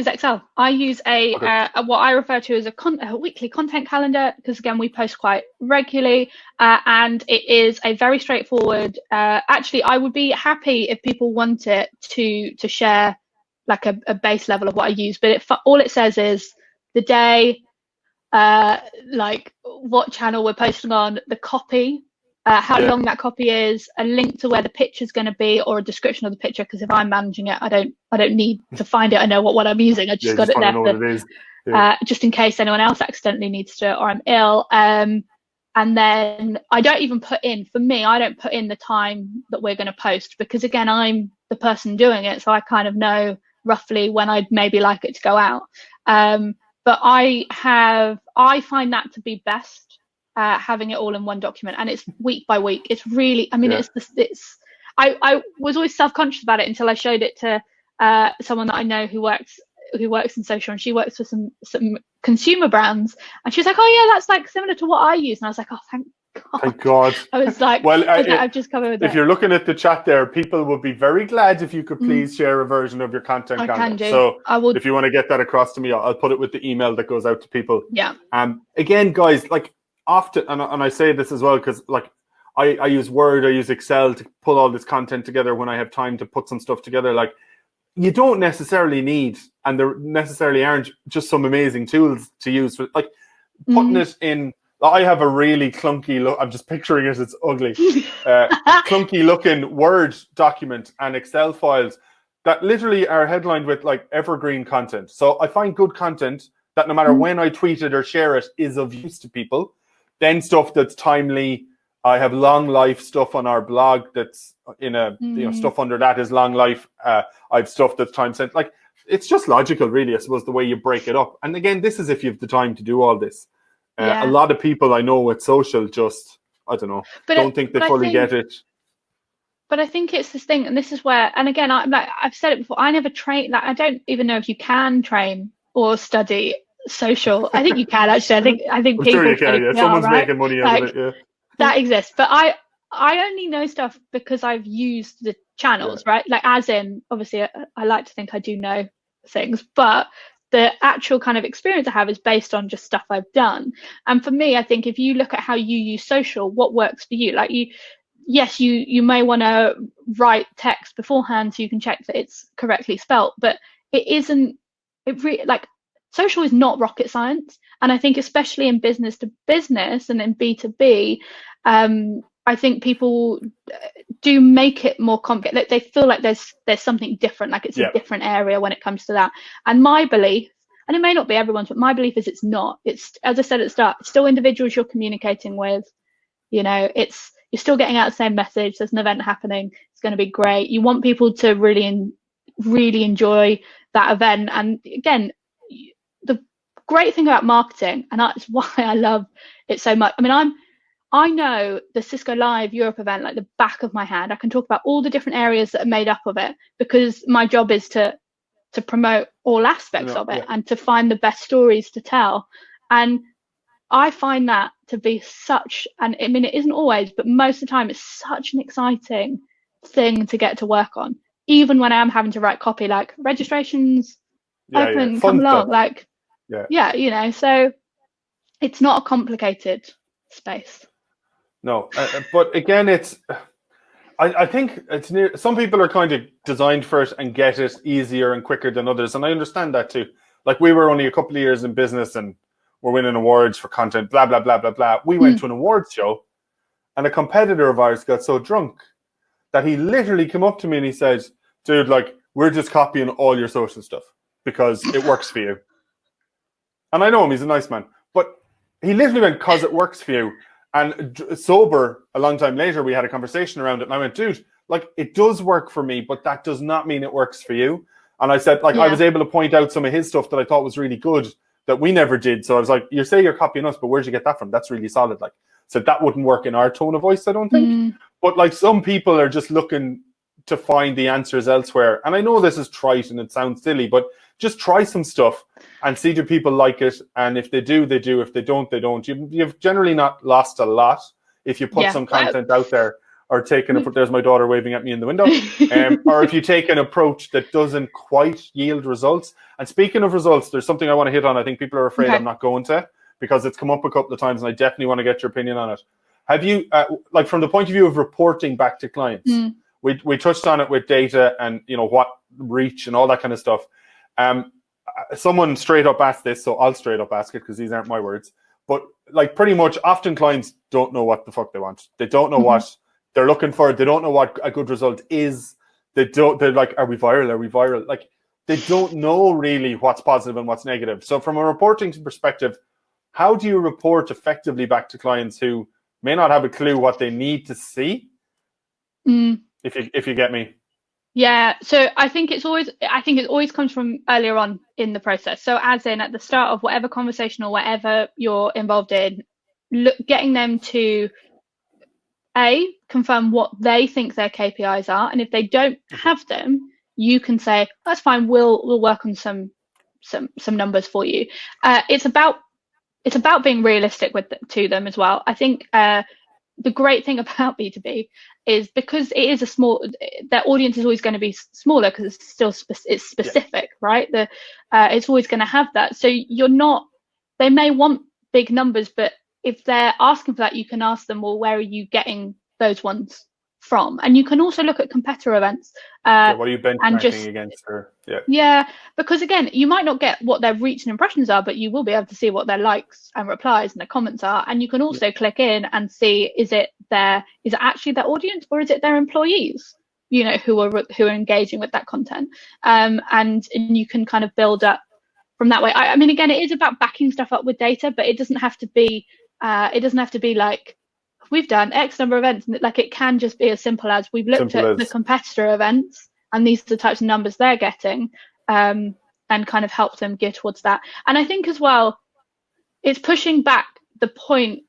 Excel. I use what I refer to as a weekly content calendar, because again, we post quite regularly, and it is a very straightforward. Actually, I would be happy if people want it to share like a base level of what I use, but all it says is the day, like what channel we're posting on, the copy. How long that copy is, a link to where the picture is going to be, or a description of the picture. Because if I'm managing it, I don't need to find it. I know what I'm using. I just got it there just in case anyone else accidentally needs to, or I'm ill. And then I don't even put in, for me, I don't put in the time that we're going to post, because again, I'm the person doing it, so I kind of know roughly when I'd maybe like it to go out. But I find that to be best. Having it all in one document, and it's week by week. It's really, I mean, I was always self-conscious about it until I showed it to someone that I know who works in social, and she works for some consumer brands, and she was like, oh yeah, that's like similar to what I use. And I was like, oh, thank God. Thank God. I was like, well, I've just come over with if you're looking at the chat there, people would be very glad if you could please share a version of your content calendar. Can do. So I will. If you want to get that across to me, I'll put it with the email that goes out to people. Yeah. Again, guys, like, often, and I say this as well, because like I use Word, I use Excel to pull all this content together when I have time to put some stuff together. Like, you don't necessarily need, and there necessarily aren't, just some amazing tools to use for, like, putting it in. I have a really clunky look. I'm just picturing it. It's ugly, clunky looking Word document and Excel files that literally are headlined with like evergreen content. So I find good content that no matter when I tweet it or share it is of use to people. Then stuff that's timely. I have long life stuff on our blog that's in a, stuff under that is long life. I have stuff that's time sent. Like, it's just logical, really, I suppose, the way you break it up. And again, this is if you have the time to do all this. A lot of people I know with social just, I don't know, don't think they fully get it. But I think it's this thing, and this is where, and again, I've said it before, I never train, like, I don't even know if you can train or study social. I think you can, actually. I think I'm people sure you can, yeah. Someone's making money out of it, yeah. That exists. But I only know stuff because I've used the channels, right? Like, as in, obviously, I like to think I do know things, but the actual kind of experience I have is based on just stuff I've done. And for me, I think if you look at how you use social, what works for you, like you may want to write text beforehand so you can check that it's correctly spelt, but social is not rocket science. And I think especially in business to business and in B2B, I think people do make it more complicated. They feel like there's something different, like it's a different area when it comes to that. And my belief, and it may not be everyone's, but my belief is it's not. It's, as I said at the start, it's still individuals you're communicating with. You know, it's you're still getting out the same message. There's an event happening. It's going to be great. You want people to really enjoy that event. And again, the great thing about marketing, and that's why I love it so much. I mean, I know the Cisco Live Europe event like the back of my hand. I can talk about all the different areas that are made up of it, because my job is to promote all aspects of it and to find the best stories to tell. And I find that to be such, and I mean, it isn't always, but most of the time, it's such an exciting thing to get to work on. Even when I am having to write copy, like registrations open, come along, like, you know, so it's not a complicated space. No, but again, I think it's near. Some people are kind of designed for it and get it easier and quicker than others, and I understand that too. Like, we were only a couple of years in business and we're winning awards for content, blah blah blah blah blah. We went to an awards show, and a competitor of ours got so drunk that he literally came up to me and he said, "Dude, like, we're just copying all your social stuff because it works for you." And I know him; he's a nice man, but he literally went, "Cause it works for you." And sober, a long time later, we had a conversation around it, and I went, "Dude, like, it does work for me, but that does not mean it works for you." And I said, like, I was able to point out some of his stuff that I thought was really good that we never did. So I was like, "You say you're copying us, but where'd you get that from? That's really solid." Like, so that wouldn't work in our tone of voice, I don't think. But like, some people are just looking to find the answers elsewhere. And I know this is trite and it sounds silly, but just try some stuff and see do people like it. And if they do, they do. If they don't, they don't. You've generally not lost a lot if you put some content out there, or there's my daughter waving at me in the window. Or if you take an approach that doesn't quite yield results. And speaking of results, there's something I want to hit on. I think people are afraid I'm not going to, because it's come up a couple of times and I definitely want to get your opinion on it. Have you, like, from the point of view of reporting back to clients, we touched on it with data and, you know, what reach and all that kind of stuff. Someone straight up asked this, so I'll straight up ask it because these aren't my words. But like, pretty much often clients don't know what the fuck they want. They don't know what they're looking for. They don't know what a good result is. They're like, are we viral? Are we viral? Like, they don't know really what's positive and what's negative. So from a reporting perspective, how do you report effectively back to clients who may not have a clue what they need to see? If you get me. Yeah, so I think it always comes from earlier on in the process. So as in at the start of whatever conversation or whatever you're involved in, getting them to confirm what they think their KPIs are, and if they don't have them, you can say, that's fine, we'll work on some numbers for you. It's about being realistic to them as well. I think the great thing about B2B is, because it is their audience is always going to be smaller because it's still it's specific, right? It's always going to have that. So they may want big numbers, but if they're asking for that, you can ask them, well, where are you getting those ones from? And you can also look at competitor events. What are you benchmarking against her? Yeah, because again, you might not get what their reach and impressions are, but you will be able to see what their likes and replies and their comments are. And you can also click in and see, is it actually their audience, or is it their employees, you know, who are engaging with that content? And you can kind of build up from that way. I mean, again, it is about backing stuff up with data, but it doesn't have to be like, we've done X number of events. Like, it can just be as simple as we've looked at the competitor events and these are the types of numbers they're getting, and kind of help them gear towards that. And I think as well, it's pushing back the point,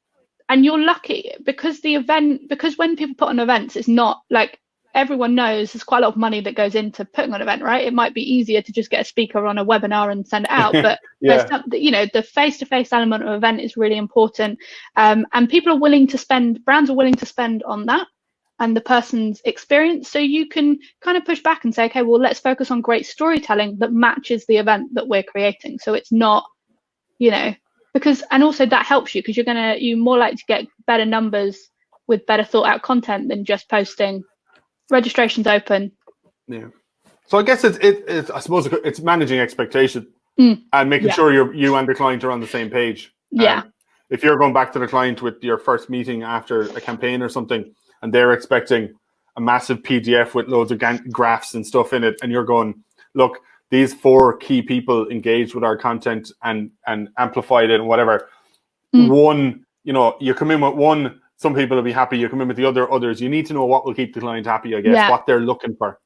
and you're lucky because when people put on events, it's not like, everyone knows there's quite a lot of money that goes into putting on an event, right? It might be easier to just get a speaker on a webinar and send it out, but the face-to-face element of event is really important, and brands are willing to spend on that and the person's experience. So you can kind of push back and say, okay, well, let's focus on great storytelling that matches the event that we're creating. So it's not, you know, and also that helps you because you're more likely to get better numbers with better thought out content than just posting registrations open. Yeah. So I guess it's I suppose it's managing expectation and making sure you and the client are on the same page. Yeah. If you're going back to the client with your first meeting after a campaign or something, and they're expecting a massive PDF with loads of graphs and stuff in it, and you're going, look, these 4 key people engaged with our content and amplified it and whatever. One, you know, you come in with one some people will be happy. You come in with the others. You need to know what will keep the client happy, I guess, what they're looking for.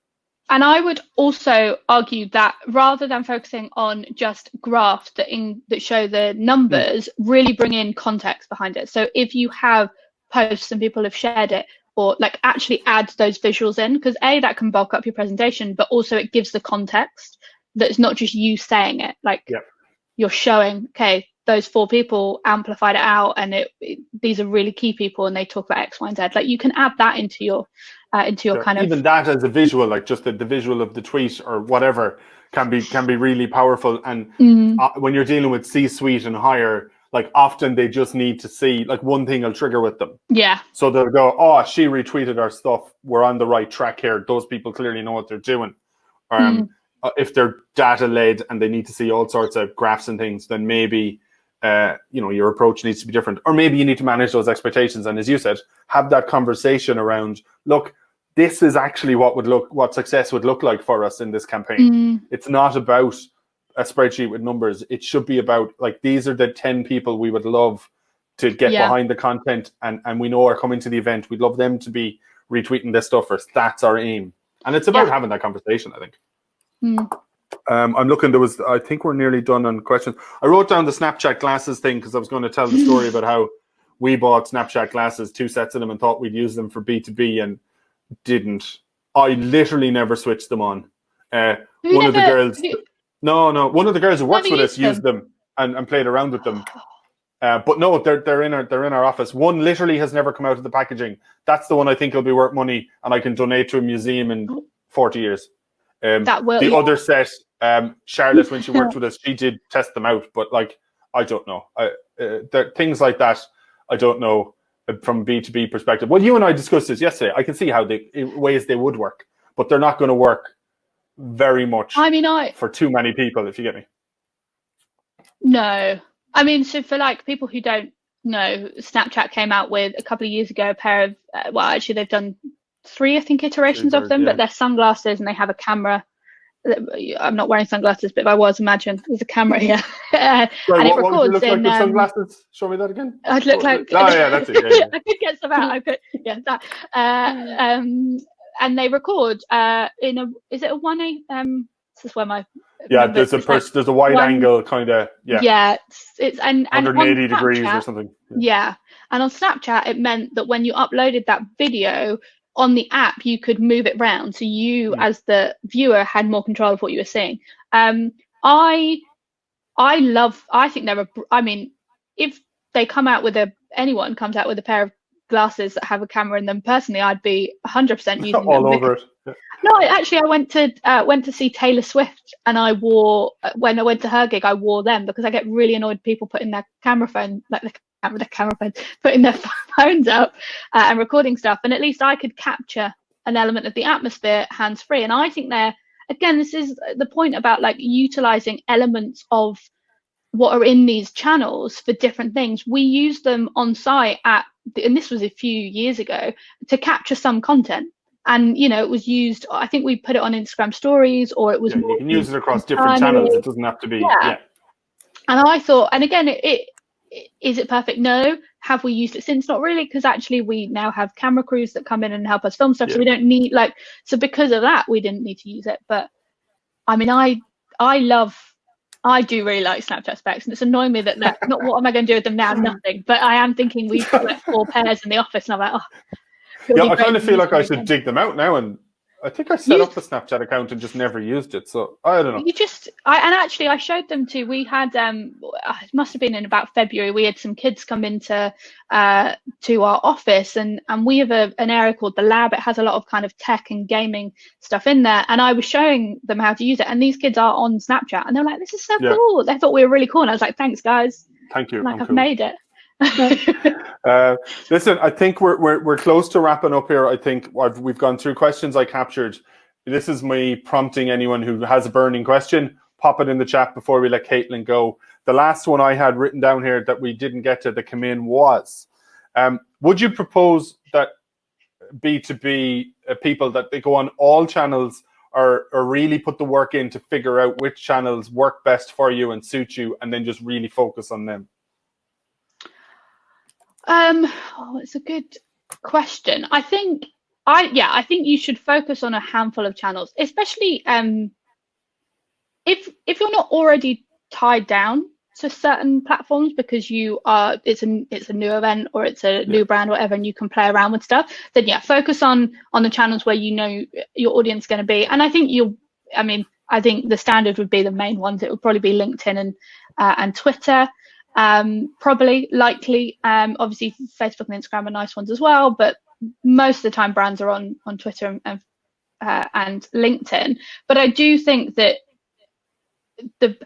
And I would also argue that rather than focusing on just graphs that show the numbers, really bring in context behind it. So if you have posts and people have shared it, or like actually add those visuals in, because that can bulk up your presentation, but also it gives the context that it's not just you saying it. Like you're showing, okay, those 4 people amplified it out, and these are really key people, and they talk about X, Y, and Z. Like you can add that into your kind of, even that as a visual, like just the visual of the tweet or whatever can be really powerful. And when you're dealing with C-suite and higher, like often they just need to see like one thing will trigger with them. Yeah. So they'll go, oh, she retweeted our stuff. We're on the right track here. Those people clearly know what they're doing. If they're data led and they need to see all sorts of graphs and things, then maybe your approach needs to be different, or maybe you need to manage those expectations. And as you said, have that conversation around, look, this is actually what success would look like for us in this campaign. It's not about a spreadsheet with numbers. It should be about like, these are the 10 people we would love to get behind the content, and we know are coming to the event. We'd love them to be retweeting this stuff first. That's our aim. And it's about having that conversation, I think. I'm looking, I think we're nearly done on questions. I wrote down the Snapchat glasses thing because I was going to tell the story about how we bought Snapchat glasses, 2 sets of them, and thought we'd use them for B2B and didn't. I literally never switched them on. One of the girls who works with us used them and played around with them. But no, they're in our office. One literally has never come out of the packaging. That's the one I think will be worth money, and I can donate to a museum in 40 years. Other set, Charlotte, when she worked with us, she did test them out, but like, I don't know. Things like that, I don't know from a B2B perspective. Well, you and I discussed this yesterday. I can see how ways they would work, but they're not going to work very much for too many people, if you get me. No. I mean, so for like people who don't know, Snapchat came out with a couple of years ago a pair of, actually they've done 3, I think, iterations of them, but they're sunglasses and they have a camera. I'm not wearing sunglasses, but if I was, imagine there's a camera here. And it records what would you look in like with sunglasses? Show me that again. I'd look like. Oh yeah, that's it. Yeah. I could get some out. That. And they record in a. Is it a 1A? This is where my. There's a wide angle kind of. Yeah, it's and 180 degrees or something. Yeah, and on Snapchat, it meant that when you uploaded that video on the app, you could move it round, so you as the viewer had more control of what you were seeing. I think if they come out with anyone comes out with a pair of glasses that have a camera in them, personally I'd be 100% using them. All over it. No, actually I went to see Taylor Swift, and I wore, when I went to her gig, I wore them because I get really annoyed people putting their putting their phones up and recording stuff, and at least I could capture an element of the atmosphere hands-free. And I think this is the point about like utilizing elements of what are in these channels for different things. We use them on site and this was a few years ago, to capture some content. And, it was used, I think we put it on Instagram stories, or it was more. You can use it across different channels. It doesn't have to be. Yeah. And I thought, and again, is it perfect? No. Have we used it since? Not really, because actually we now have camera crews that come in and help us film stuff. So we don't need so because of that, we didn't need to use it. But I mean, I do really like Snapchat specs, and it's annoying me that not what am I going to do with them now? Nothing. But I am thinking we've got like 4 pairs in the office, and I'm like, I kind of feel like I should dig them out now, and I think I set up a Snapchat account and just never used it. So I don't know. I showed them to. We had it must have been in about February. We had some kids come into to our office, and we have an area called the Lab. It has a lot of kind of tech and gaming stuff in there. And I was showing them how to use it, and these kids are on Snapchat, and they're like, "This is so cool." They thought we were really cool, and I was like, "Thanks, guys. Thank you. I've made it." Listen, I think we're close to wrapping up here. I think we've gone through questions I captured. This is me prompting anyone who has a burning question, pop it in the chat before we let Caitlin go. The last one I had written down here that we didn't get to that came in was, would you propose that B2B people, that they go on all channels or really put the work in to figure out which channels work best for you and suit you, and then just really focus on them? It's a good question. I think you should focus on a handful of channels, especially if you're not already tied down to certain platforms because it's a new event or it's a new brand or whatever, and you can play around with stuff. Then focus on the channels where you know your audience is going to be. And I think I think the standard would be the main ones. It would probably be LinkedIn and Twitter. Likely. Obviously, Facebook and Instagram are nice ones as well, but most of the time brands are on Twitter and LinkedIn. But I do think that the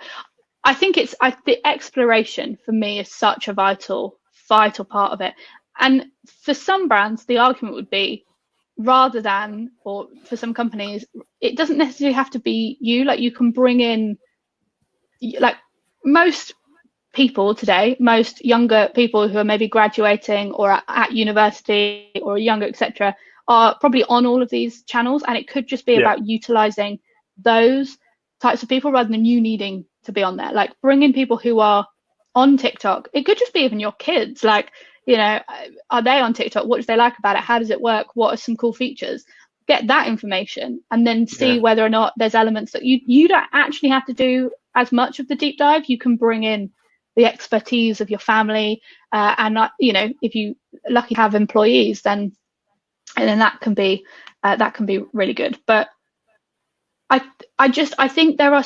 exploration for me is such a vital part of it. And for some brands, the argument would be, rather than, or for some companies, it doesn't necessarily have to be you. Like, you can bring in, like, most people today, most younger people who are maybe graduating or at university or younger, etc., are probably on all of these channels, and it could just be about utilizing those types of people rather than you needing to be on there. Like, bring in people who are on TikTok. It could just be even your kids. Like, are they on TikTok? What do they like about it? How does it work? What are some cool features? Get that information and then see whether or not there's elements that you don't actually have to do as much of the deep dive. You can bring in the expertise of your family, and if you lucky have employees, then that can be really good. But I think there are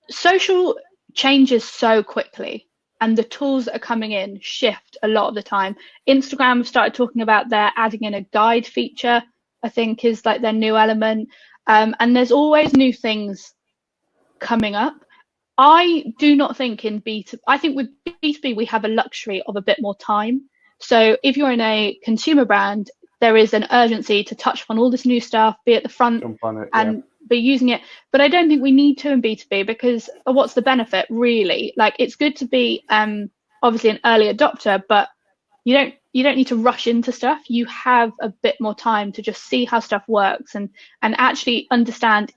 social changes so quickly, and the tools that are coming in shift a lot of the time. Instagram have started talking about their adding in a guide feature, I think is like their new element. And there's always new things coming up. I do not think in B2B, I think with B2B, we have a luxury of a bit more time. So if you're in a consumer brand, there is an urgency to touch upon all this new stuff, be at the front and be using it. But I don't think we need to in B2B, because what's the benefit really? Like, it's good to be obviously an early adopter, but you don't need to rush into stuff. You have a bit more time to just see how stuff works and actually understand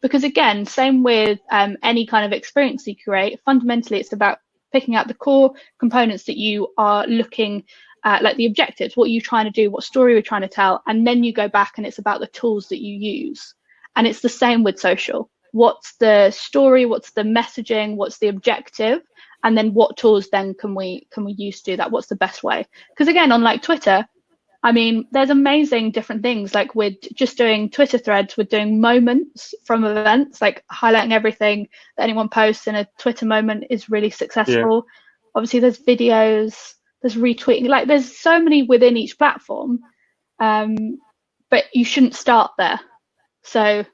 because again, same with any kind of experience you create, fundamentally it's about picking out the core components that you are looking at, like the objectives, what you're trying to do, what story you're trying to tell, and then you go back and it's about the tools that you use. And it's the same with social. What's the story? What's the messaging? What's the objective? And then what tools then can we use to do that? What's the best way? Because again, on like Twitter, I mean, there's amazing different things. Like, with just doing Twitter threads, we're doing moments from events, like highlighting everything that anyone posts in a Twitter moment is really successful. Obviously, there's videos, there's retweeting, like there's so many within each platform. But you shouldn't start there. So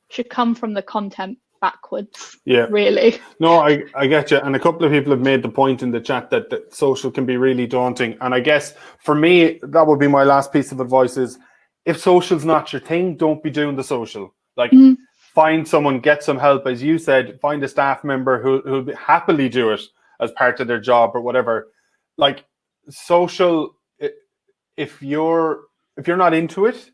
should come from the content backwards. Really. No, I get you. And a couple of people have made the point in the chat that social can be really daunting. And I guess for me, that would be my last piece of advice is, if social's not your thing, don't be doing the social. Like, find someone, get some help. As you said, find a staff member who'll happily do it as part of their job or whatever. Like, social, if you're not into it,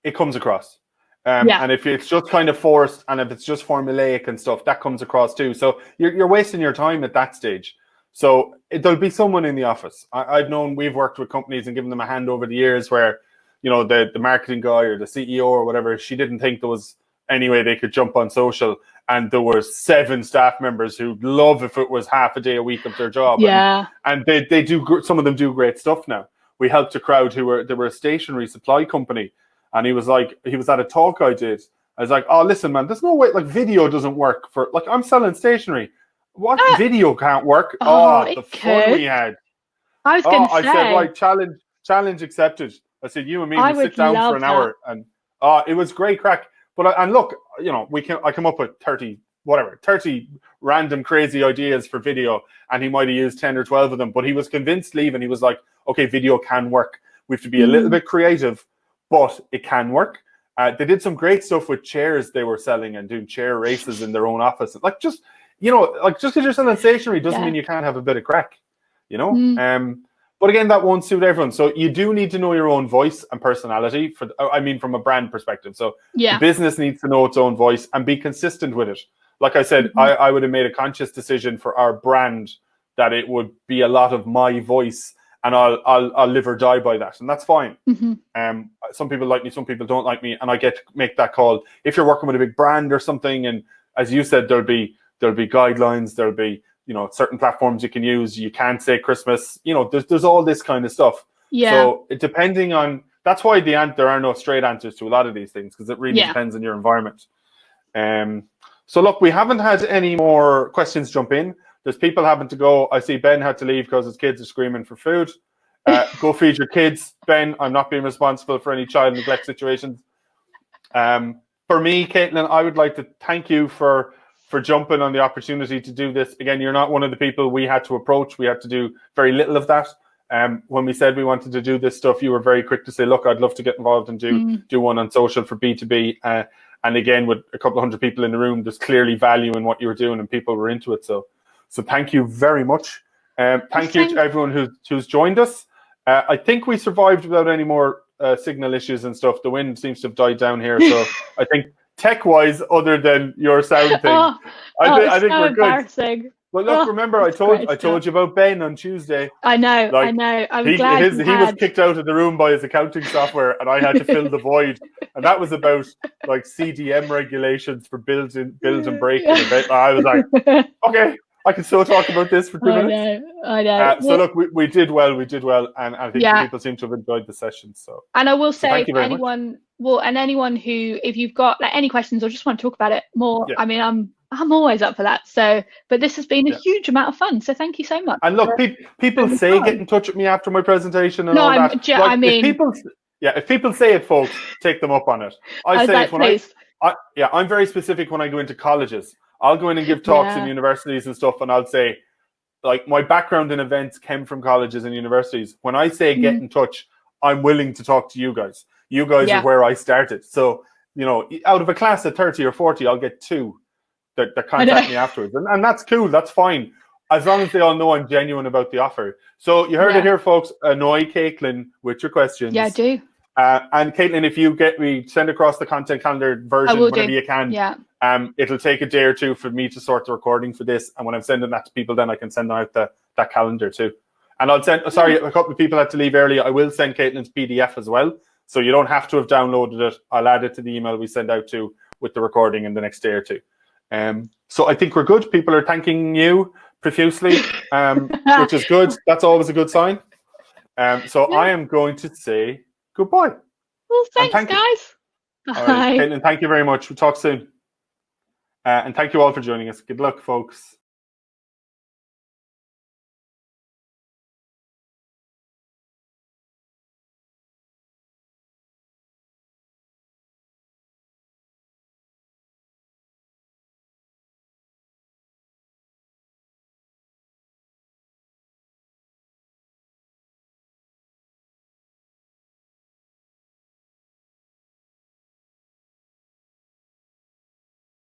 it comes across. And if it's just kind of forced, and if it's just formulaic and stuff, that comes across too. So you're wasting your time at that stage. So there'll be someone in the office. We've worked with companies and given them a hand over the years where, the marketing guy or the CEO or whatever, she didn't think there was any way they could jump on social. And there were 7 staff members who'd love if it was half a day a week of their job. And they do, some of them do great stuff now. We helped a crowd they were a stationery supply company. And he was at a talk I did. I was like, oh, listen, man, there's no way, like, video doesn't work for, like, I'm selling stationery. What video can't work? The fun we had. I was going to say. I said, right, challenge accepted. I said, you and me, we sit down for an hour. And it was great crack. But, and look, I come up with 30 random crazy ideas for video. And he might have used 10 or 12 of them. But he was convinced leaving. He was like, okay, video can work. We have to be a little bit creative, but it can work. They did some great stuff with chairs they were selling and doing chair races in their own office. Like, just because you're selling stationery doesn't mean you can't have a bit of crack, But again, that won't suit everyone. So you do need to know your own voice and personality from a brand perspective. So the business needs to know its own voice and be consistent with it. Like I said, I would have made a conscious decision for our brand that it would be a lot of my voice and I'll live or die by that, and that's fine. Mm-hmm. Some people like me, some people don't like me, and I get to make that call. If you're working with a big brand or something, and as you said, there'll be guidelines, there'll be, you know, certain platforms you can use. You can't say Christmas. You know, there's all this kind of stuff. Yeah. So depending on, that's why there are no straight answers to a lot of these things, because it really depends on your environment. So look, we haven't had any more questions jump in. There's people having to go. I see Ben had to leave because his kids are screaming for food. Go feed your kids, Ben. I'm not being responsible for any child neglect situations. For me, Caitlin, I would like to thank you for jumping on the opportunity to do this. Again, you're not one of the people we had to approach. We had to do very little of that. When we said we wanted to do this stuff, you were very quick to say, look, I'd love to get involved and do one on social for B2B. And again, with a couple of hundred people in the room, there's clearly value in what you were doing and people were into it. So thank you very much. Thank you to everyone who's joined us. I think we survived without any more signal issues and stuff. The wind seems to have died down here. So I think tech-wise, other than your sound thing, I think we're good. But look, remember, I told you about Ben on Tuesday. I know. I'm glad he was kicked out of the room by his accounting software, and I had to fill the void. And that was about like CDM regulations for build and break. I was like, okay, I can still talk about this for 2 minutes. I know. So look, we did well, and I think people seem to have enjoyed the session. So, and I will say, for anyone, anyone who, if you've got like any questions or just want to talk about it more, I mean, I'm always up for that. So, but this has been a huge amount of fun. So thank you so much. And look, people say get in touch with me after my presentation and all that. I mean, if people say it, folks, take them up on it. I say it when I'm very specific when I go into colleges. I'll go in and give talks in universities and stuff, and I'll say, like, my background in events came from colleges and universities. When I say get in touch, I'm willing to talk to you guys. You guys are where I started. So, you know, out of a class of 30 or 40, I'll get 2 that contact me afterwards. And that's cool. That's fine. As long as they all know I'm genuine about the offer. So you heard it here, folks. Annoy Caitlin with your questions. Yeah, I do. And Caitlin, if you get me, send across the content calendar version whenever you can. Yeah. It'll take a day or 2 for me to sort the recording for this. And when I'm sending that to people, then I can send out that calendar too. And I'll send, a couple of people had to leave early. I will send Caitlin's PDF as well. So you don't have to have downloaded it. I'll add it to the email we send out to with the recording in the next day or 2. So I think we're good. People are thanking you profusely, which is good. That's always a good sign. I am going to say goodbye. Well, thanks, guys. All right, Caitlin, thank you very much. We'll talk soon. And thank you all for joining us. Good luck, folks.